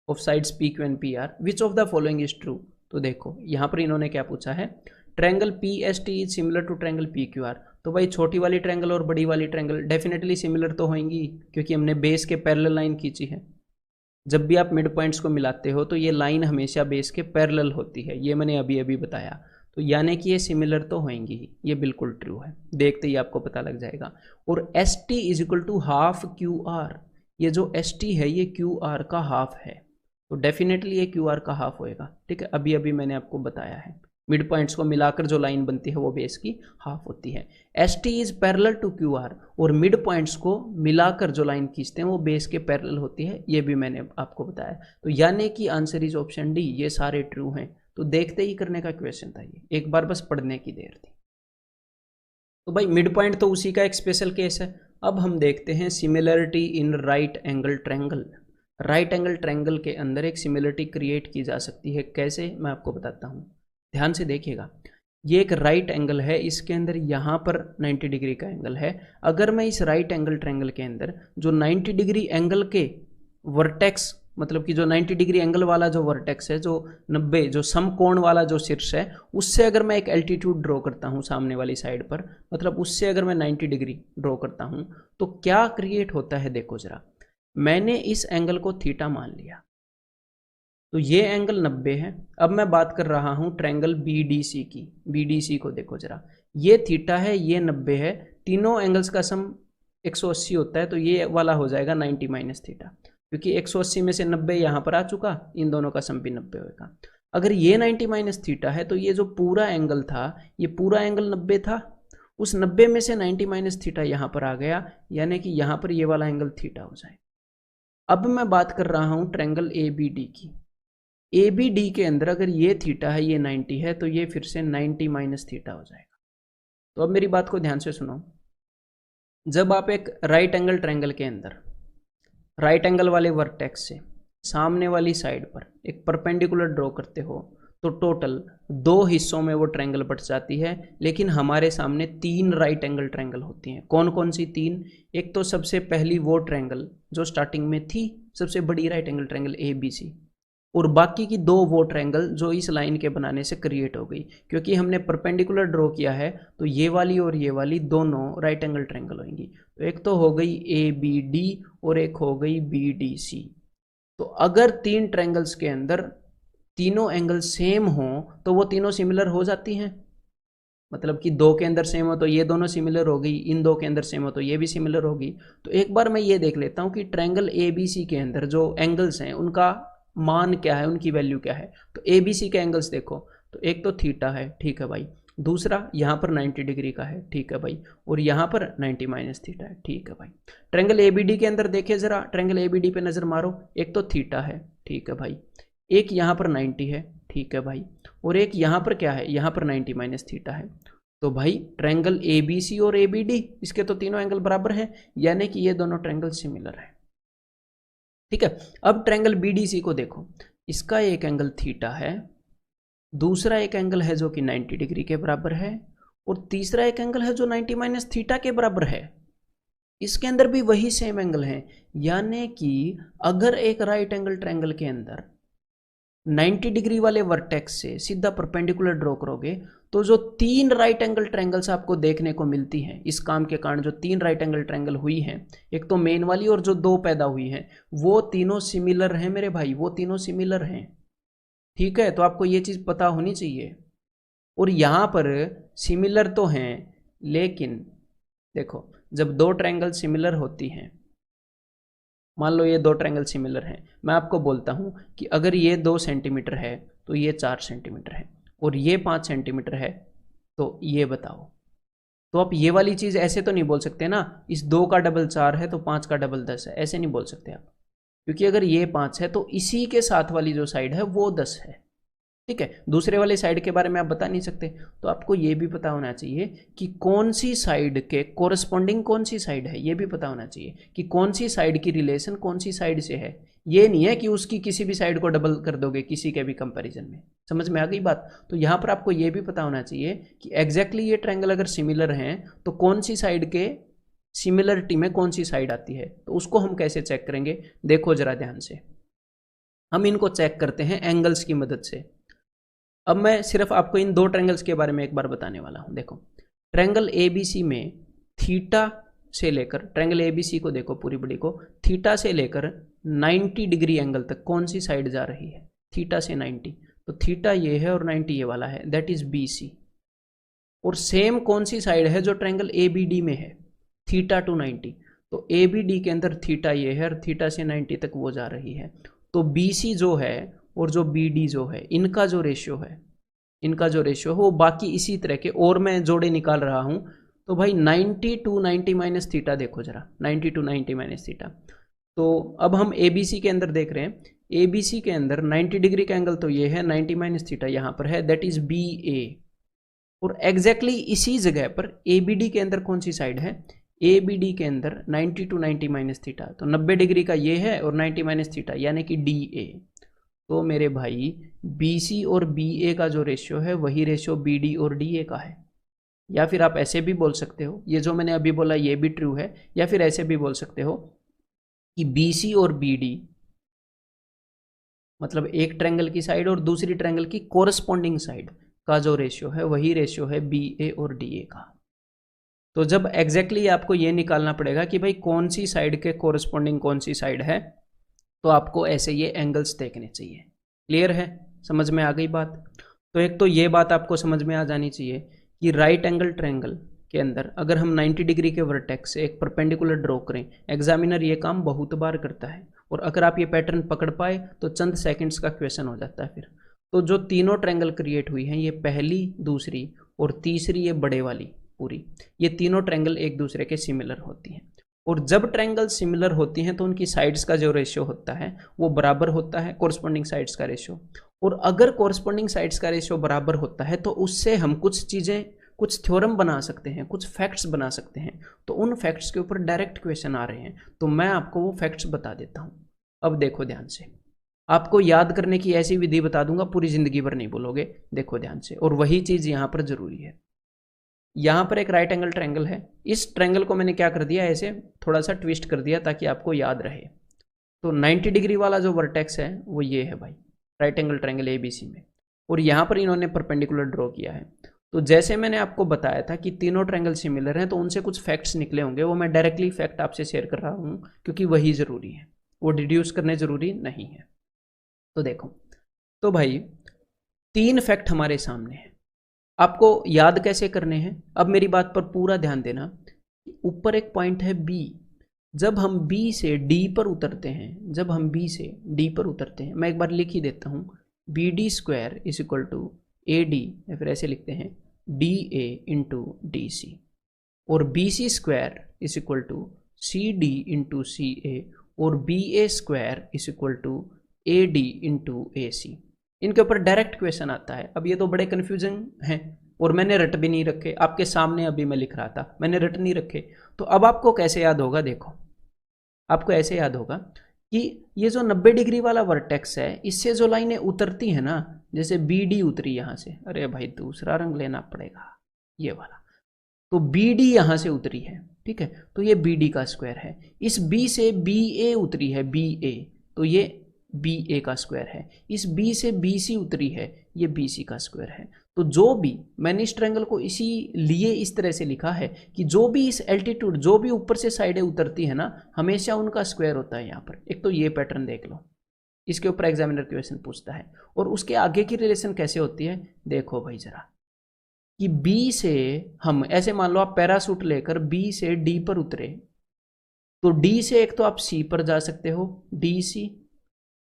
of sides P Q and P R, which of the following is true. तो देखो यहाँ पर इन्होंने क्या पूछा है, triangle P S T is similar to triangle P Q R. तो भाई छोटी वाली ट्रायंगल और बड़ी वाली ट्रायंगल डेफिनेटली सिमिलर तो होंगी, क्योंकि हमने बेस के पैरेलल लाइन खींची है। जब भी आप मिड पॉइंट्स को मिलाते हो तो ये लाइन हमेशा बेस के पैरेलल होती है, ये मैंने अभी अभी बताया। तो यानी कि ये सिमिलर तो होंगी ही, ये बिल्कुल ट्रू है, देखते ही आपको पता लग जाएगा। और S T is equal to half Q R, ये जो एस टी है ये क्यू आर का हाफ है, तो डेफिनेटली ये क्यू आर का हाफ होएगा, ठीक है। अभी अभी मैंने आपको बताया है, मिड पॉइंट्स को मिलाकर जो लाइन बनती है वो बेस की हाफ होती है। S T is parallel to Q R, और मिड पॉइंट्स को मिलाकर जो लाइन खींचते हैं वो बेस के पैरेलल होती है, ये भी मैंने आपको बताया। तो यानी कि आंसर इज ऑप्शन डी, ये सारे ट्रू हैं। तो देखते ही करने का क्वेश्चन था ये, एक बार बस पढ़ने की देर थी। तो भाई मिड पॉइंट तो उसी का एक स्पेशल केस है। अब हम देखते हैं similarity in right angle triangle. Right angle triangle के अंदर एक सिमिलरिटी क्रिएट की जा सकती है, कैसे, मैं आपको बताता हूँ, ध्यान से देखिएगा। ये एक राइट एंगल है, इसके अंदर यहाँ पर 90 डिग्री का एंगल है। अगर मैं इस राइट एंगल ट्रायंगल के अंदर जो 90 डिग्री एंगल के वर्टेक्स, मतलब कि जो 90 डिग्री एंगल वाला जो वर्टेक्स है, जो 90 जो समकोण वाला जो शीर्ष है, उससे अगर मैं एक एल्टीट्यूड ड्रॉ करता हूँ सामने वाली साइड पर, मतलब उससे अगर मैं 90 डिग्री ड्रॉ करता हूँ, तो क्या क्रिएट होता है देखो जरा। मैंने इस एंगल को थीटा मान लिया, तो ये एंगल 90 है। अब मैं बात कर रहा हूं ट्रायंगल बीडीसी की। बीडीसी को देखो जरा, ये थीटा है, ये 90 है, तीनों एंगल्स का सम 180 होता है, तो ये वाला हो जाएगा 90 माइनस थीटा, क्योंकि 180 में से 90 यहाँ पर आ चुका, इन दोनों का सम भी 90 होगा। अगर ये 90 माइनस थीटा है तो ये जो पूरा एंगल था, ये पूरा एंगल 90 था, उस 90 में से 90 माइनस थीटा यहाँ पर आ गया, यानी कि यहाँ पर ये वाला एंगल थीटा हो जाए। अब मैं बात कर रहा हूँ ट्रायंगल ए बी डी की। ए बी डी के अंदर अगर ये थीटा है, ये 90 है, तो ये फिर से 90 माइनस थीटा हो जाएगा। तो अब मेरी बात को ध्यान से सुनो। जब आप एक राइट एंगल ट्रायंगल के अंदर राइट एंगल वाले वर्टेक्स से सामने वाली साइड पर एक परपेंडिकुलर ड्रॉ करते हो, तो टोटल 2 हिस्सों में वो ट्रायंगल बट जाती है। लेकिन हमारे सामने 3 राइट एंगल ट्रायंगल होती हैं। कौन कौन सी 3? एक तो सबसे पहली वो ट्रायंगल जो स्टार्टिंग में थी, सबसे बड़ी right angle triangle A B C, और बाकी की 2 वो ट्रायंगल जो इस लाइन के बनाने से क्रिएट हो गई। क्योंकि हमने परपेंडिकुलर ड्रॉ किया है, तो ये वाली और ये वाली दोनों राइट एंगल ट्रायंगल होंगी। तो एक तो हो गई ए बी डी और एक हो गई बी डी सी। तो अगर 3 ट्रायंगल्स के अंदर तीनों एंगल सेम हो तो वो तीनों सिमिलर हो जाती हैं। मतलब कि 2 के अंदर सेम हो तो ये दोनों सिमिलर हो गई, इन 2 के अंदर सेम हो तो ये भी सिमिलर होगी। तो एक बार मैं ये देख लेता हूँ कि ट्रायंगल ए बी सी के अंदर जो एंगल्स हैं उनका मान क्या है, उनकी वैल्यू क्या है। तो ए बी सी के एंगल्स देखो, तो एक तो थीटा है, ठीक है भाई, दूसरा यहाँ पर 90 डिग्री का है, ठीक है भाई, और यहाँ पर 90 माइनस थीटा है, ठीक है भाई। ट्रायंगल ए बी डी के अंदर देखिए जरा, ट्रायंगल ए बी डी पे नजर मारो, एक तो थीटा है, ठीक है भाई, एक यहाँ पर 90 है, ठीक है भाई, और एक यहाँ पर क्या है, यहाँ पर 90 माइनस थीटा है। तो भाई ट्रायंगल ए बी सी और ए बी डी, इसके तो तीनों एंगल बराबर है, यानी कि ये दोनों ट्रायंगल सिमिलर है, ठीक है। अब ट्रायंगल बीडीसी को देखो, इसका एक एंगल थीटा है, दूसरा एक एंगल है जो कि 90 डिग्री के बराबर है, और तीसरा एक एंगल है जो 90 माइनस थीटा के बराबर है। इसके अंदर भी वही सेम एंगल है, यानी कि अगर एक राइट एंगल ट्रायंगल के अंदर 90 डिग्री वाले वर्टेक्स से सीधा परपेंडिकुलर ड्रॉ करोगे, तो जो 3 राइट एंगल ट्रायंगल्स आपको देखने को मिलती हैं इस काम के कारण, जो 3 राइट एंगल ट्रायंगल हुई हैं, एक तो मेन वाली और जो 2 पैदा हुई हैं, वो तीनों सिमिलर हैं मेरे भाई, वो तीनों सिमिलर हैं, ठीक है। तो आपको ये चीज़ पता होनी चाहिए। और यहाँ पर सिमिलर तो हैं, लेकिन देखो जब 2 ट्रायंगल सिमिलर होती हैं, मान लो ये 2 ट्रायंगल सिमिलर हैं, मैं आपको बोलता हूँ कि अगर ये 2 सेंटीमीटर है तो ये 4 सेंटीमीटर है, और ये 5 सेंटीमीटर है, तो ये बताओ। तो आप ये वाली चीज़ ऐसे तो नहीं बोल सकते ना, इस 2 का डबल 4 है तो 5 का डबल 10 है, ऐसे नहीं बोल सकते आप। क्योंकि अगर ये 5 है तो इसी के साथ वाली जो साइड है वो 10 है, ठीक है। दूसरे वाले साइड के बारे में आप बता नहीं सकते। तो आपको ये भी पता होना चाहिए कि कौन सी साइड के कोरस्पॉन्डिंग कौन सी साइड है, ये भी पता होना चाहिए कि कौन सी साइड की रिलेशन कौन सी साइड से है। ये नहीं है कि उसकी किसी भी साइड को डबल कर दोगे किसी के भी कंपैरिजन में। समझ में आ गई बात? तो यहाँ पर आपको ये भी पता होना चाहिए कि एग्जैक्टली ये ट्रायंगल अगर सिमिलर हैं तो कौन सी साइड के सिमिलरिटी में कौन सी साइड आती है। तो उसको हम कैसे चेक करेंगे, देखो जरा ध्यान से। हम इनको चेक करते हैं एंगल्स की मदद से। अब मैं सिर्फ आपको इन 2 ट्रायंगल्स के बारे में एक बार बताने वाला हूं। देखो ट्रायंगल एबीसी में थीटा से लेकर, ट्रायंगल एबीसी को देखो पूरी बड़ी को, थीटा से लेकर 90 डिग्री एंगल तक कौन सी साइड जा रही है, थीटा से 90, तो थीटा ये है और 90 ये वाला है, दैट इज बीसी। और सेम कौन सी साइड है जो ट्रायंगल एबीडी में है, थीटा टू 90, तो एबीडी के अंदर थीटा ये है और थीटा से 90 तक वो जा रही है। तो बीसी जो है और जो बी डी जो है, इनका जो रेशियो है वो बाकी इसी तरह के और मैं जोड़े निकाल रहा हूं। तो भाई 90 टू 90 माइनस थीटा देखो जरा, 90 टू 90 माइनस थीटा। तो अब हम एबीसी के अंदर देख रहे हैं, एबीसी के अंदर 90 डिग्री का एंगल तो ये है, 90 माइनस थीटा यहाँ पर है, दैट इज बी ए। और एग्जैक्टली इसी जगह पर एबीडी के अंदर कौन सी साइड है, एबीडी के अंदर 90 टू 90 माइनस थीटा, तो 90 डिग्री का ये है और 90 माइनस थीटा यानी कि डी ए। तो मेरे भाई BC और BA का जो रेशियो है वही रेशियो BD और DA का है। या फिर आप ऐसे भी बोल सकते हो, ये जो मैंने अभी बोला ये भी ट्रू है, या फिर ऐसे भी बोल सकते हो कि BC और BD मतलब एक ट्रायंगल की साइड और दूसरी ट्रायंगल की कोरस्पॉन्डिंग साइड का जो रेशियो है वही रेशियो है BA और DA का। तो जब एग्जैक्टली आपको ये निकालना पड़ेगा कि भाई कौन सी साइड के कोरस्पॉन्डिंग कौन सी साइड है, तो आपको ऐसे ये एंगल्स देखने चाहिए। क्लियर है, समझ में आ गई बात। तो एक तो ये बात आपको समझ में आ जानी चाहिए कि राइट एंगल ट्रायंगल के अंदर अगर हम 90 डिग्री के वर्टेक्स से एक परपेंडिकुलर ड्रॉ करें, एग्जामिनर ये काम बहुत बार करता है, और अगर आप ये पैटर्न पकड़ पाए तो चंद सेकंड्स का क्वेश्चन हो जाता है फिर। तो जो तीनों ट्रायंगल क्रिएट हुई हैं, ये पहली, दूसरी और तीसरी, ये बड़े वाली पूरी, ये तीनों ट्रायंगल एक दूसरे के सिमिलर होती हैं। और जब ट्रायंगल सिमिलर होती हैं तो उनकी साइड्स का जो रेशियो होता है वो बराबर होता है, कोरस्पॉन्डिंग साइड्स का रेशियो। और अगर कोरस्पॉन्डिंग साइड्स का रेशियो बराबर होता है तो उससे हम कुछ चीज़ें, कुछ थ्योरम बना सकते हैं, कुछ फैक्ट्स बना सकते हैं। तो उन फैक्ट्स के ऊपर डायरेक्ट क्वेश्चन आ रहे हैं, तो मैं आपको वो फैक्ट्स बता देता हूँ। अब देखो ध्यान से, आपको याद करने की ऐसी विधि बता दूंगा, पूरी जिंदगी भर नहीं भूलोगे। देखो ध्यान से, और वही चीज़ यहाँ पर जरूरी है। यहाँ पर एक राइट एंगल ट्रायंगल है, इस ट्रायंगल को मैंने क्या कर दिया, ऐसे थोड़ा सा ट्विस्ट कर दिया ताकि आपको याद रहे। तो 90 डिग्री वाला जो वर्टेक्स है वो ये है भाई, राइट एंगल ट्रायंगल ABC में, और यहाँ पर इन्होंने परपेंडिकुलर ड्रॉ किया है। तो जैसे मैंने आपको बताया था कि तीनों ट्रायंगल सिमिलर हैं, तो उनसे कुछ फैक्ट्स निकले होंगे, वो मैं डायरेक्टली फैक्ट आपसे शेयर कर रहा हूँ क्योंकि वही ज़रूरी है, वो डिड्यूस करने ज़रूरी नहीं है। तो देखो, तो भाई 3 फैक्ट हमारे सामने हैं, आपको याद कैसे करने हैं। अब मेरी बात पर पूरा ध्यान देना। ऊपर एक पॉइंट है B, जब हम B से D पर उतरते हैं, जब हम B से D पर उतरते हैं, मैं एक बार लिख ही देता हूँ, BD square is equal to AD, या फिर ऐसे लिखते हैं DA इंटू DC, और BC square is equal to CD into CA, और BA square is equal to AD into AC। इनके ऊपर डायरेक्ट क्वेश्चन आता है। अब ये तो बड़े कन्फ्यूजन हैं, और मैंने रट भी नहीं रखे, आपके सामने अभी मैं लिख रहा था, मैंने रट नहीं रखे। तो अब आपको कैसे याद होगा, देखो आपको ऐसे याद होगा कि ये जो 90 डिग्री वाला वर्टेक्स है, इससे जो लाइनें उतरती हैं ना, जैसे BD उतरी यहाँ से, अरे भाई दूसरा रंग लेना पड़ेगा, ये वाला, तो BD यहाँ से उतरी है, ठीक है, तो ये BD का स्क्वायर है। इस B से BA उतरी है, BA, तो ये BA का स्क्वायर है। इस B से BC उतरी है, ये BC का स्क्वायर है। तो जो भी, मैंने इस ट्रायंगल को इसीलिए इस तरह से लिखा है कि जो भी इस एल्टीट्यूड, जो भी ऊपर से साइडें उतरती है ना, हमेशा उनका स्क्वायर होता है यहाँ पर। एक तो ये पैटर्न देख लो, इसके ऊपर एग्जामिनर क्वेश्चन पूछता है। और उसके आगे की रिलेशन कैसे होती है, देखो भाई जरा, कि B से हम ऐसे मान लो, आप पैरासूट लेकर B से D पर उतरे, तो D से एक तो आप C पर जा सकते हो, DC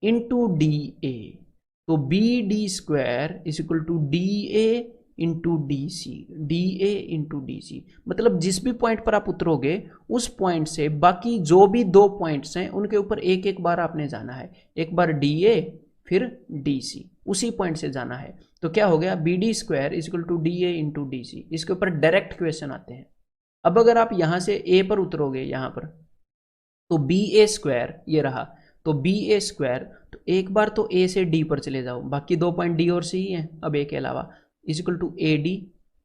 इंटू DA, तो BD square is equal to DA into DC, DA into DC, मतलब जिस भी पॉइंट पर आप उतरोगे उस पॉइंट से बाकी जो भी 2 पॉइंट्स हैं उनके ऊपर एक एक बार आपने जाना है, एक बार DA फिर DC, उसी पॉइंट से जाना है। तो क्या हो गया, BD square is equal to DA into DC। इसके ऊपर डायरेक्ट क्वेश्चन आते हैं। अब अगर आप यहाँ से A पर उतरोगे, यहाँ पर, तो BA स्क्वायर ये रहा, तो BA स्क्वायर, तो एक बार तो A से D पर चले जाओ, बाकी 2 पॉइंट D और C ही हैं अब A के अलावा, इज इक्वल टू AD,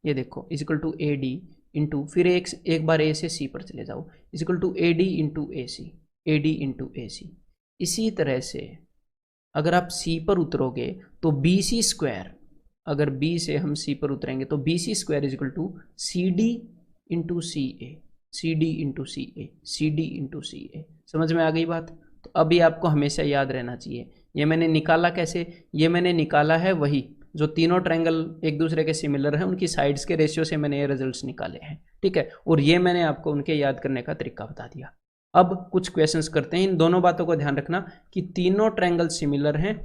ये देखो is equal to AD into फिर एक बार A से C पर चले जाओ, is equal to AD into AC, AD into AC। इसी तरह से अगर आप C पर उतरोगे तो BC स्क्वायर, अगर B से हम C पर उतरेंगे तो BC square is equal to CD into CA, CD into CA, CD into CA। समझ में आ गई बात। तो अभी आपको हमेशा याद रहना चाहिए, ये मैंने निकाला कैसे, ये मैंने निकाला है वही जो तीनों ट्रायंगल एक दूसरे के सिमिलर हैं, उनकी साइड्स के रेशियो से मैंने ये रिजल्ट्स निकाले हैं, ठीक है, और ये मैंने आपको उनके याद करने का तरीका बता दिया। अब कुछ क्वेश्चंस करते हैं। इन दोनों बातों को ध्यान रखना कि तीनों ट्रायंगल सिमिलर हैं,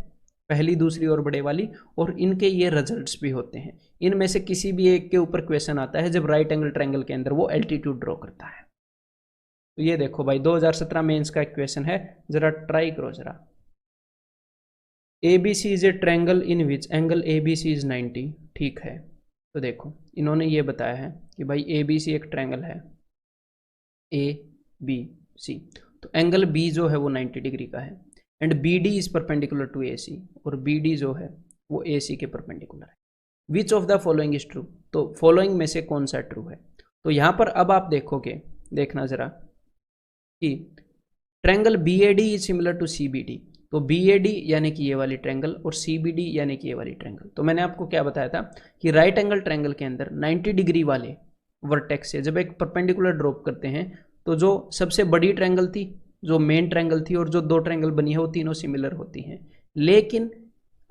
पहली, दूसरी और बड़े वाली, और इनके ये रिजल्ट्स भी होते हैं। इनमें से किसी भी एक के ऊपर क्वेश्चन आता है जब राइट एंगल ट्रायंगल के अंदर वो एल्टीट्यूड ड्रॉ करता है। तो ये देखो भाई 2017 मेंस का एक क्वेश्चन है, जरा ट्राई करो जरा। ABC is a triangle in which angle ABC is 90, ठीक है। तो देखो इन्होंने ये बताया है कि भाई ABC एक ट्रायंगल है ABC, तो एंगल B जो है वो 90 डिग्री का है, and BD is perpendicular to AC, और BD जो है वो AC के परपेंडिकुलर है। विच of the following is true, तो फॉलोइंग में से कौन सा ट्रू है। तो यहाँ पर अब आप देखोगे, देखना जरा कि triangle BAD is similar to CBD, तो BAD यानी कि ये वाली ट्रायंगल और CBD यानी कि ये वाली ट्रायंगल। तो मैंने आपको क्या बताया था कि राइट एंगल ट्रायंगल के अंदर 90 डिग्री वाले वर्टेक्स से जब एक परपेंडिकुलर ड्रॉप करते हैं तो जो सबसे बड़ी ट्रायंगल थी, जो मेन ट्रायंगल थी, और जो दो ट्रायंगल बनी है वो तीनों सिमिलर होती हैं। लेकिन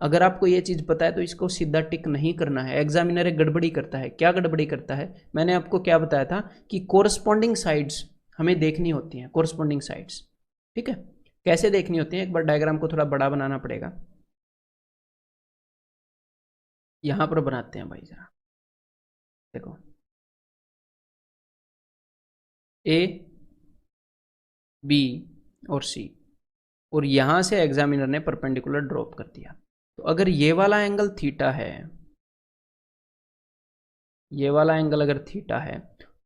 अगर आपको ये चीज़ पता है तो इसको सीधा टिक नहीं करना है। एग्जामिनर एक गड़बड़ी करता है। क्या गड़बड़ी करता है? मैंने आपको क्या बताया था कि कोरस्पॉन्डिंग साइड्स हमें देखनी होती हैं, कोरस्पॉन्डिंग साइड्स। ठीक है, कैसे देखनी होती हैं? एक बार डायग्राम को थोड़ा बड़ा बनाना पड़ेगा। यहां पर बनाते हैं भाई, जरा देखो, ए, बी और सी, और यहां से एग्जामिनर ने परपेंडिकुलर ड्रॉप कर दिया। तो अगर ये वाला एंगल थीटा है, ये वाला एंगल अगर थीटा है,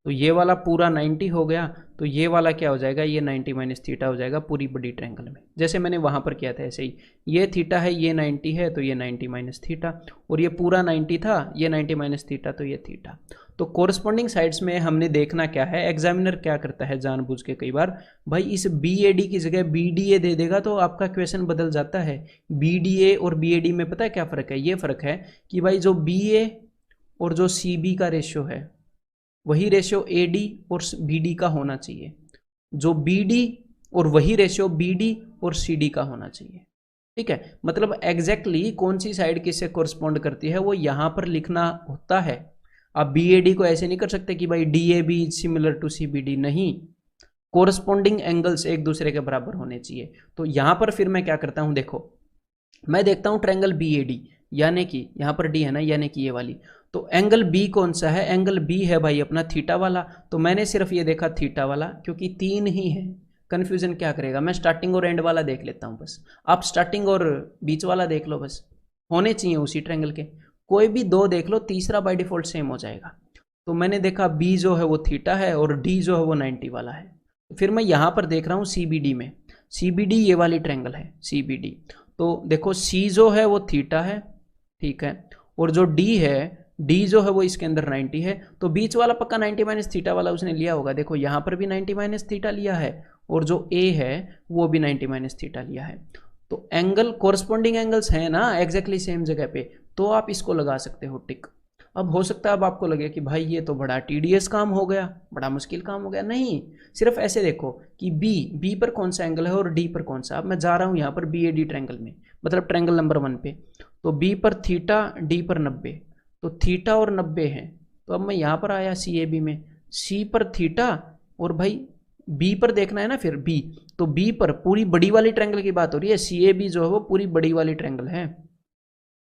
तो ये वाला पूरा 90 हो गया, तो ये वाला क्या हो जाएगा? ये 90 माइनस थीटा हो जाएगा पूरी बड़ी ट्रायंगल में, जैसे मैंने वहां पर किया था ऐसे ही। ये थीटा है, ये 90 है, तो ये 90 माइनस थीटा, और ये पूरा 90 था, ये 90 माइनस थीटा, तो ये थीटा। तो कोरस्पॉन्डिंग साइड्स में हमने देखना क्या है, एग्जामिनर क्या करता है जानबूझ के कई बार, भाई इस बी ए डी की जगह बी डी ए दे देगा तो आपका क्वेश्चन बदल जाता है। बी डी ए और बी ए डी में पता है क्या फ़र्क है? ये फ़र्क है कि भाई जो बी ए और जो सी बी का रेशियो है, वही रेशियो ए डी और बी डी का होना चाहिए। जो बी डी और वही रेशियो बी डी और सी डी का होना चाहिए। ठीक है, मतलब एग्जैक्टली कौन सी साइड किससे कोरस्पॉन्ड करती है वो यहां पर लिखना होता है। आप बी ए डी को ऐसे नहीं कर सकते कि भाई D A B similar to C B D, नहीं, कोरस्पॉन्डिंग एंगल्स एक दूसरे के बराबर होने चाहिए। तो यहां पर फिर मैं क्या करता हूं, देखो, मैं देखता हूं ट्रायंगल बी ए डी, यानी कि यहां पर डी है ना, यानी कि ये वाली, तो एंगल बी कौन सा है? एंगल बी है भाई अपना थीटा वाला। तो मैंने सिर्फ ये देखा थीटा वाला, क्योंकि तीन ही है, कन्फ्यूजन क्या करेगा? मैं स्टार्टिंग और एंड वाला देख लेता हूँ बस। आप स्टार्टिंग और बीच वाला देख लो, बस होने चाहिए उसी ट्रायंगल के। कोई भी दो देख लो, तीसरा बाय डिफॉल्ट सेम हो जाएगा। तो मैंने देखा बी जो है वो थीटा है और डी जो है वो 90 वाला है। तो फिर मैं यहाँ पर देख रहा हूँ सी बी डी में, सी बी डी ये वाली ट्रायंगल है सी बी डी। तो देखो सी जो है वो थीटा है, ठीक है, और जो डी है, डी जो है वो इसके अंदर 90 है, तो बीच वाला पक्का 90 माइनस थीटा वाला उसने लिया होगा। देखो यहाँ पर भी 90 माइनस थीटा लिया है, और जो ए है वो भी 90 माइनस थीटा लिया है। तो एंगल कोरस्पॉन्डिंग एंगल्स हैं ना एग्जैक्टली सेम जगह पे, तो आप इसको लगा सकते हो टिक। अब हो सकता है अब आपको लगे कि भाई ये तो बड़ा टीडीएस काम हो गया, बड़ा मुश्किल काम हो गया। नहीं, सिर्फ ऐसे देखो कि बी पर कौन सा एंगल है और डी पर कौन सा। अब मैं जा रहा हूँ यहाँ पर बी ए डी ट्रायंगल में, मतलब ट्रायंगल नंबर 1 पे, तो बी पर थीटा, डी पर 90, तो थीटा और 90 है। तो अब मैं यहाँ पर आया सी ए बी में, सी पर थीटा, और भाई बी पर देखना है ना फिर बी, तो बी पर पूरी बड़ी वाली ट्रायंगल की बात हो रही है, सी ए बी जो है वो पूरी बड़ी वाली ट्रायंगल है।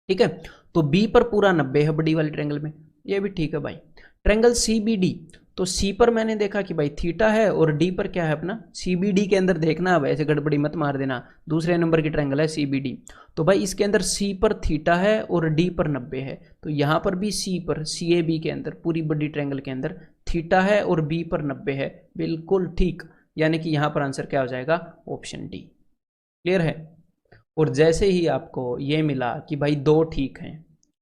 ठीक है, तो बी पर पूरा 90 है बड़ी वाली ट्रायंगल में, ये भी ठीक है भाई। ट्रायंगल सी बी डी, तो सी पर मैंने देखा कि भाई थीटा है, और डी पर क्या है अपना सी बी डी के अंदर देखना, अब ऐसे गड़बड़ी मत मार देना, दूसरे नंबर की ट्रायंगल है सी बी डी। तो भाई इसके अंदर सी पर थीटा है और डी पर 90 है, तो यहाँ पर भी सी पर सी ए बी के अंदर पूरी बड़ी ट्रायंगल के अंदर थीटा है और बी पर 90 है, बिल्कुल ठीक। यानी कि यहाँ पर आंसर क्या हो जाएगा? Option D. क्लियर है? और जैसे ही आपको ये मिला कि भाई दो ठीक हैं,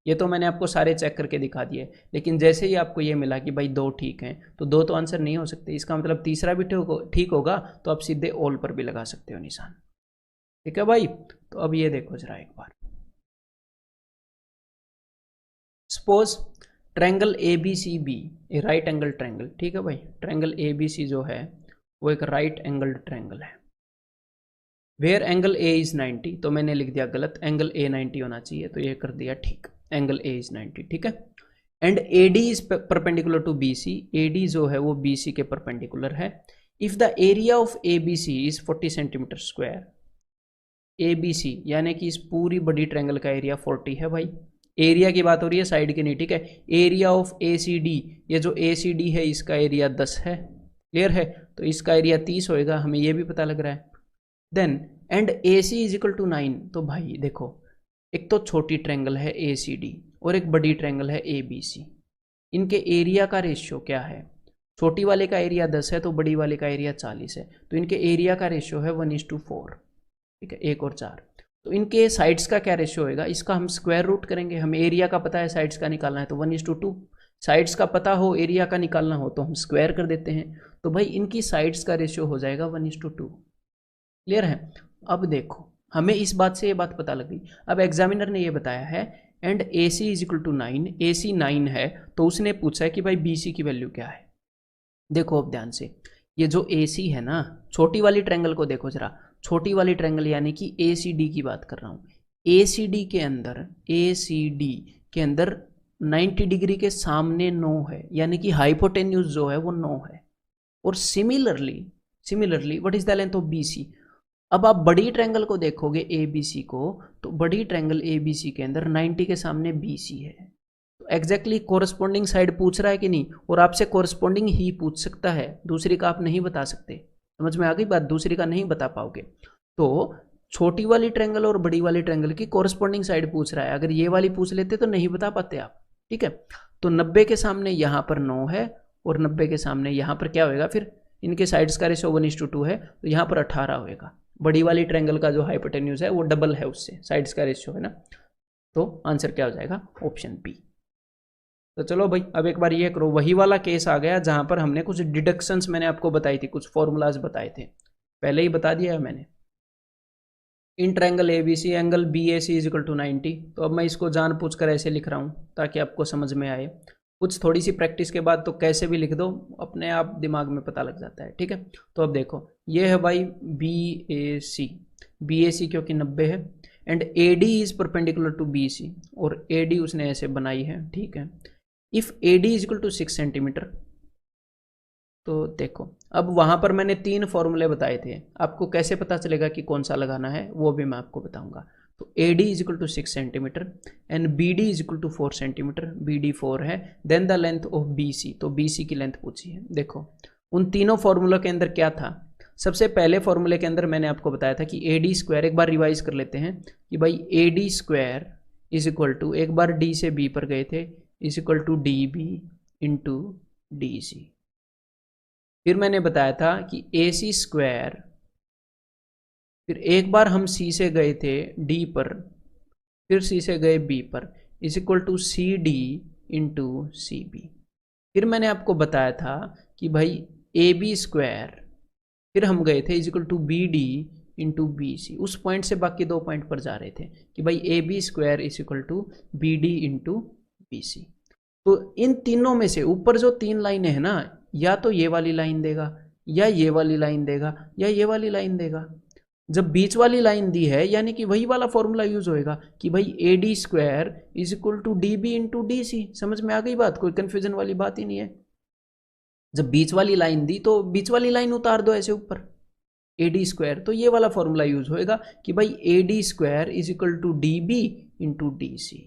ये तो मैंने आपको सारे चेक करके दिखा दिए, लेकिन जैसे ही आपको ये मिला कि भाई दो ठीक हैं, तो दो तो आंसर नहीं हो सकते, इसका मतलब तीसरा भी ठीक होगा, तो आप सीधे ऑल पर भी लगा सकते हो निशान। ठीक है भाई, तो अब ये देखो जरा एक बार, suppose triangle A B C B, a right angle triangle. ठीक है भाई, ट्रायंगल ए बी सी जो है वो एक राइट एंगल्ड ट्रायंगल है, वेयर एंगल ए इज 90, तो मैंने लिख दिया गलत, एंगल ए 90 होना चाहिए, तो ये कर दिया ठीक, एंगल ए इज 90। ठीक है, and A D is perpendicular to B C, A D जो है वो बी सी के परपेंडिकुलर है। If the area of A B C is 40 centimetre square, A B C यानी कि इस पूरी बड़ी ट्रायंगल का एरिया 40 है भाई, एरिया की बात हो रही है साइड की नहीं। ठीक है, area of A C D, ये जो ए सी डी है इसका एरिया 10 है, क्लियर है, तो इसका एरिया 30 होएगा, हमें ये भी पता लग रहा है। Then and A C is equal to 9, तो भाई देखो, एक तो छोटी ट्रायंगल है ए सी डी और एक बड़ी ट्रायंगल है ए बी सी, इनके एरिया का रेशियो क्या है? छोटी वाले का एरिया 10 है तो बड़ी वाले का एरिया 40 है, तो इनके एरिया का रेशियो है 1:4। ठीक है, 1 और 4। तो इनके साइड्स का क्या रेशियो होएगा? इसका हम स्क्वायर रूट करेंगे, हमें एरिया का पता है, साइड्स का निकालना है, तो 1:2। साइड्स का पता हो एरिया का निकालना हो तो हम स्क्वायर कर देते हैं, तो भाई इनकी साइड्स का रेशियो हो जाएगा 1:2। क्लियर है? अब देखो, हमें इस बात से ये बात पता लग गई। अब एग्जामिनर ने ये बताया है and A C is equal to 9, A C 9 है, तो उसने पूछा है कि भाई बी सी की वैल्यू क्या है। देखो अब ध्यान से, ये जो ए सी है ना, छोटी वाली ट्रायंगल को देखो जरा, छोटी वाली ट्रायंगल यानी कि ए सी डी की बात कर रहा हूँ। ए सी डी के अंदर, ए सी डी के अंदर 90 डिग्री के सामने 9 है, यानी कि हाइपोटेन्यूज जो है वो 9 है। और similarly what is the length of B C. अब आप बड़ी ट्रायंगल को देखोगे ए बी सी को, तो बड़ी ट्रायंगल ए बी सी के अंदर 90 के सामने बी सी है, तो एग्जैक्टली कोरस्पॉन्डिंग साइड पूछ रहा है कि नहीं, और आपसे कोरस्पॉन्डिंग ही पूछ सकता है, दूसरी का आप नहीं बता सकते। समझ में आ गई बात, दूसरी का नहीं बता पाओगे। तो छोटी वाली ट्रायंगल और बड़ी वाली ट्रायंगल की कोरस्पॉन्डिंग साइड पूछ रहा है, अगर ये वाली पूछ लेते तो नहीं बता पाते आप, ठीक है। तो 90 के सामने यहाँ पर 9 है, और 90 के सामने यहाँ पर क्या होएगा, फिर इनके साइड्स का रेशो 1:2 है, तो यहाँ पर 18 होएगा। बड़ी वाली ट्रायंगल का जो हाइपोटेन्यूज है वो डबल है उससे, साइड्स का रेशियो है ना, तो आंसर क्या हो जाएगा, ऑप्शन बी। तो चलो भाई अब एक बार ये करो, वही वाला केस आ गया जहां पर हमने कुछ डिडक्शंस मैंने आपको बताई थी, कुछ फॉर्मूलाज बताए थे, पहले ही बता दिया है मैंने। In triangle A B C angle B A C is equal to 90, तो अब मैं इसको जानबूझकर ऐसे लिख रहा हूँ ताकि आपको समझ में आए। कुछ थोड़ी सी प्रैक्टिस के बाद तो कैसे भी लिख दो, अपने आप दिमाग में पता लग जाता है, ठीक है। तो अब देखो ये है भाई बी ए सी क्योंकि 90 है, and A D is perpendicular to B C, और ए डी उसने ऐसे बनाई है, ठीक है। If A D is equal to 6 centimetre, तो देखो अब वहां पर मैंने 3 फॉर्मूले बताए थे, आपको कैसे पता चलेगा कि कौन सा लगाना है वो भी मैं आपको बताऊंगा। तो A D is equal to 6 centimetre and B D is equal to 4 centimetre, B D 4 है, then the length of B C, तो बी सी की लेंथ पूछी है। देखो उन तीनों फॉर्मूलों के अंदर क्या था, सबसे पहले फॉर्मूले के अंदर मैंने आपको बताया था कि ए डी स्क्वायर, एक बार रिवाइज कर लेते हैं कि भाई A D square is equal to, एक बार डी से बी पर गए थे, is equal to D B into D C. फिर मैंने बताया था कि ए सी स्क्वायर, फिर एक बार हम सी से गए थे डी पर, फिर सी से गए बी पर, is equal to C D into C B. फिर मैंने आपको बताया था कि भाई ए बी स्क्वायर, फिर हम गए थे is equal to B D into B C, उस पॉइंट से बाकी 2 पॉइंट पर जा रहे थे कि भाई A B square is equal to B D into B C. तो इन तीनों में से ऊपर जो 3 लाइनें हैं ना, या तो ये वाली लाइन देगा, या ये वाली लाइन देगा, या ये वाली लाइन देगा। जब बीच वाली लाइन दी है यानी कि वही वाला फॉर्मूला यूज होएगा कि भाई A D square is equal to D B into D C. समझ में आ गई बात, कोई कंफ्यूजन वाली बात ही नहीं है। जब बीच वाली लाइन दी तो बीच वाली लाइन उतार दो ऐसे ऊपर, ए डी स्क्वायर, तो ये वाला फॉर्मूला यूज होएगा कि भाई A D square is equal to D B into D C,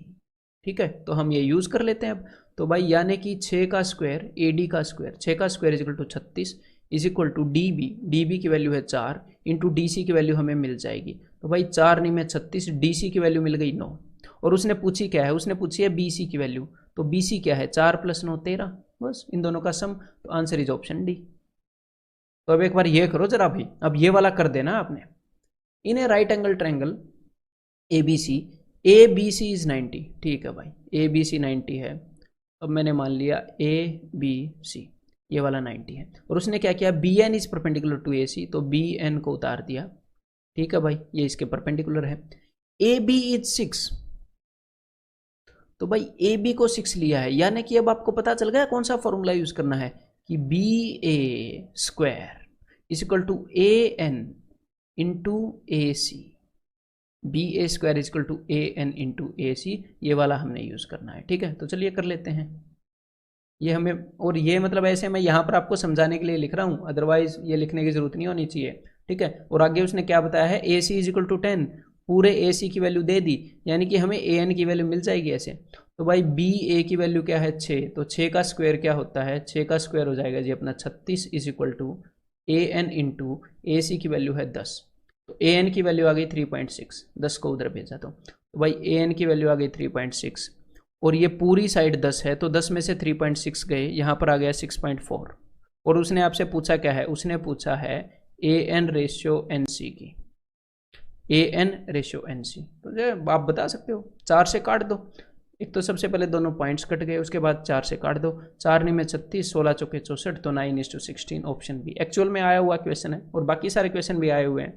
ठीक है। तो हम ये यूज कर लेते हैं अब। तो भाई यानी कि 6 का स्क्वायर ए डी का स्क्वायर, 6 का square is equal to 36 is equal to D B की वैल्यू है 4 इंटू डी सी की वैल्यू हमें मिल जाएगी। तो भाई 4 नहीं में 36, डी सी की वैल्यू मिल गई 9, और उसने पूछी क्या है, उसने पूछी है बी सी की वैल्यू। तो बी सी क्या है, 4 + 9 13, बस इन दोनों का सम, तो आंसर इज ऑप्शन डी। तो अब एक बार ये करो जरा भाई, अब ये वाला कर देना आपने। In a right angle triangle A B C is 90, ठीक है भाई, ए बी सी 90 है। अब मैंने मान लिया ए बी सी ये वाला 90 है, और उसने क्या किया, B N is perpendicular to A C, तो बी एन को उतार दिया, ठीक है भाई, ये इसके परपेंडिकुलर है। ए बी इज 6, तो भाई ए बी को 6 लिया है, यानी कि अब आपको पता चल गया कौन सा फॉर्मूला यूज करना है कि B A square is equal to A N into A C, B A square is equal to A N into A C, ये वाला हमने यूज करना है, ठीक है। तो चलिए कर लेते हैं ये हमें, और ये मतलब ऐसे मैं यहाँ पर आपको समझाने के लिए लिख रहा हूँ, अदरवाइज ये लिखने की जरूरत नहीं होनी चाहिए, ठीक है। और आगे उसने क्या बताया है, A C is equal to 10, पूरे ए सी की वैल्यू दे दी, यानी कि हमें ए एन की वैल्यू मिल जाएगी ऐसे। तो भाई बी ए की वैल्यू क्या है 6, तो 6 का स्क्वायर क्या होता है, 6 का स्क्वायर हो जाएगा जी अपना 36 is equal to A N into A C की वैल्यू है 10, तो ए एन की वैल्यू आ गई 3.6, 10 को उधर भेजा तो भाई ए एन की वैल्यू आ गई 3.6, और ये पूरी साइड 10 है, तो 10 में से 3.6 गए, यहाँ पर आ गया 6.4, और उसने आपसे पूछा क्या है, उसने पूछा है A N ratio N C की, A N ratio N C. तो आप बता सकते हो 4 से काट दो, एक तो सबसे पहले दोनों पॉइंट्स कट गए, उसके बाद 4 से काट दो, 4 नहीं में 36, 16 चौके 64, तो 9:16, ऑप्शन बी एक्चुअल में आया हुआ क्वेश्चन है, और बाकी सारे क्वेश्चन भी आए हुए हैं,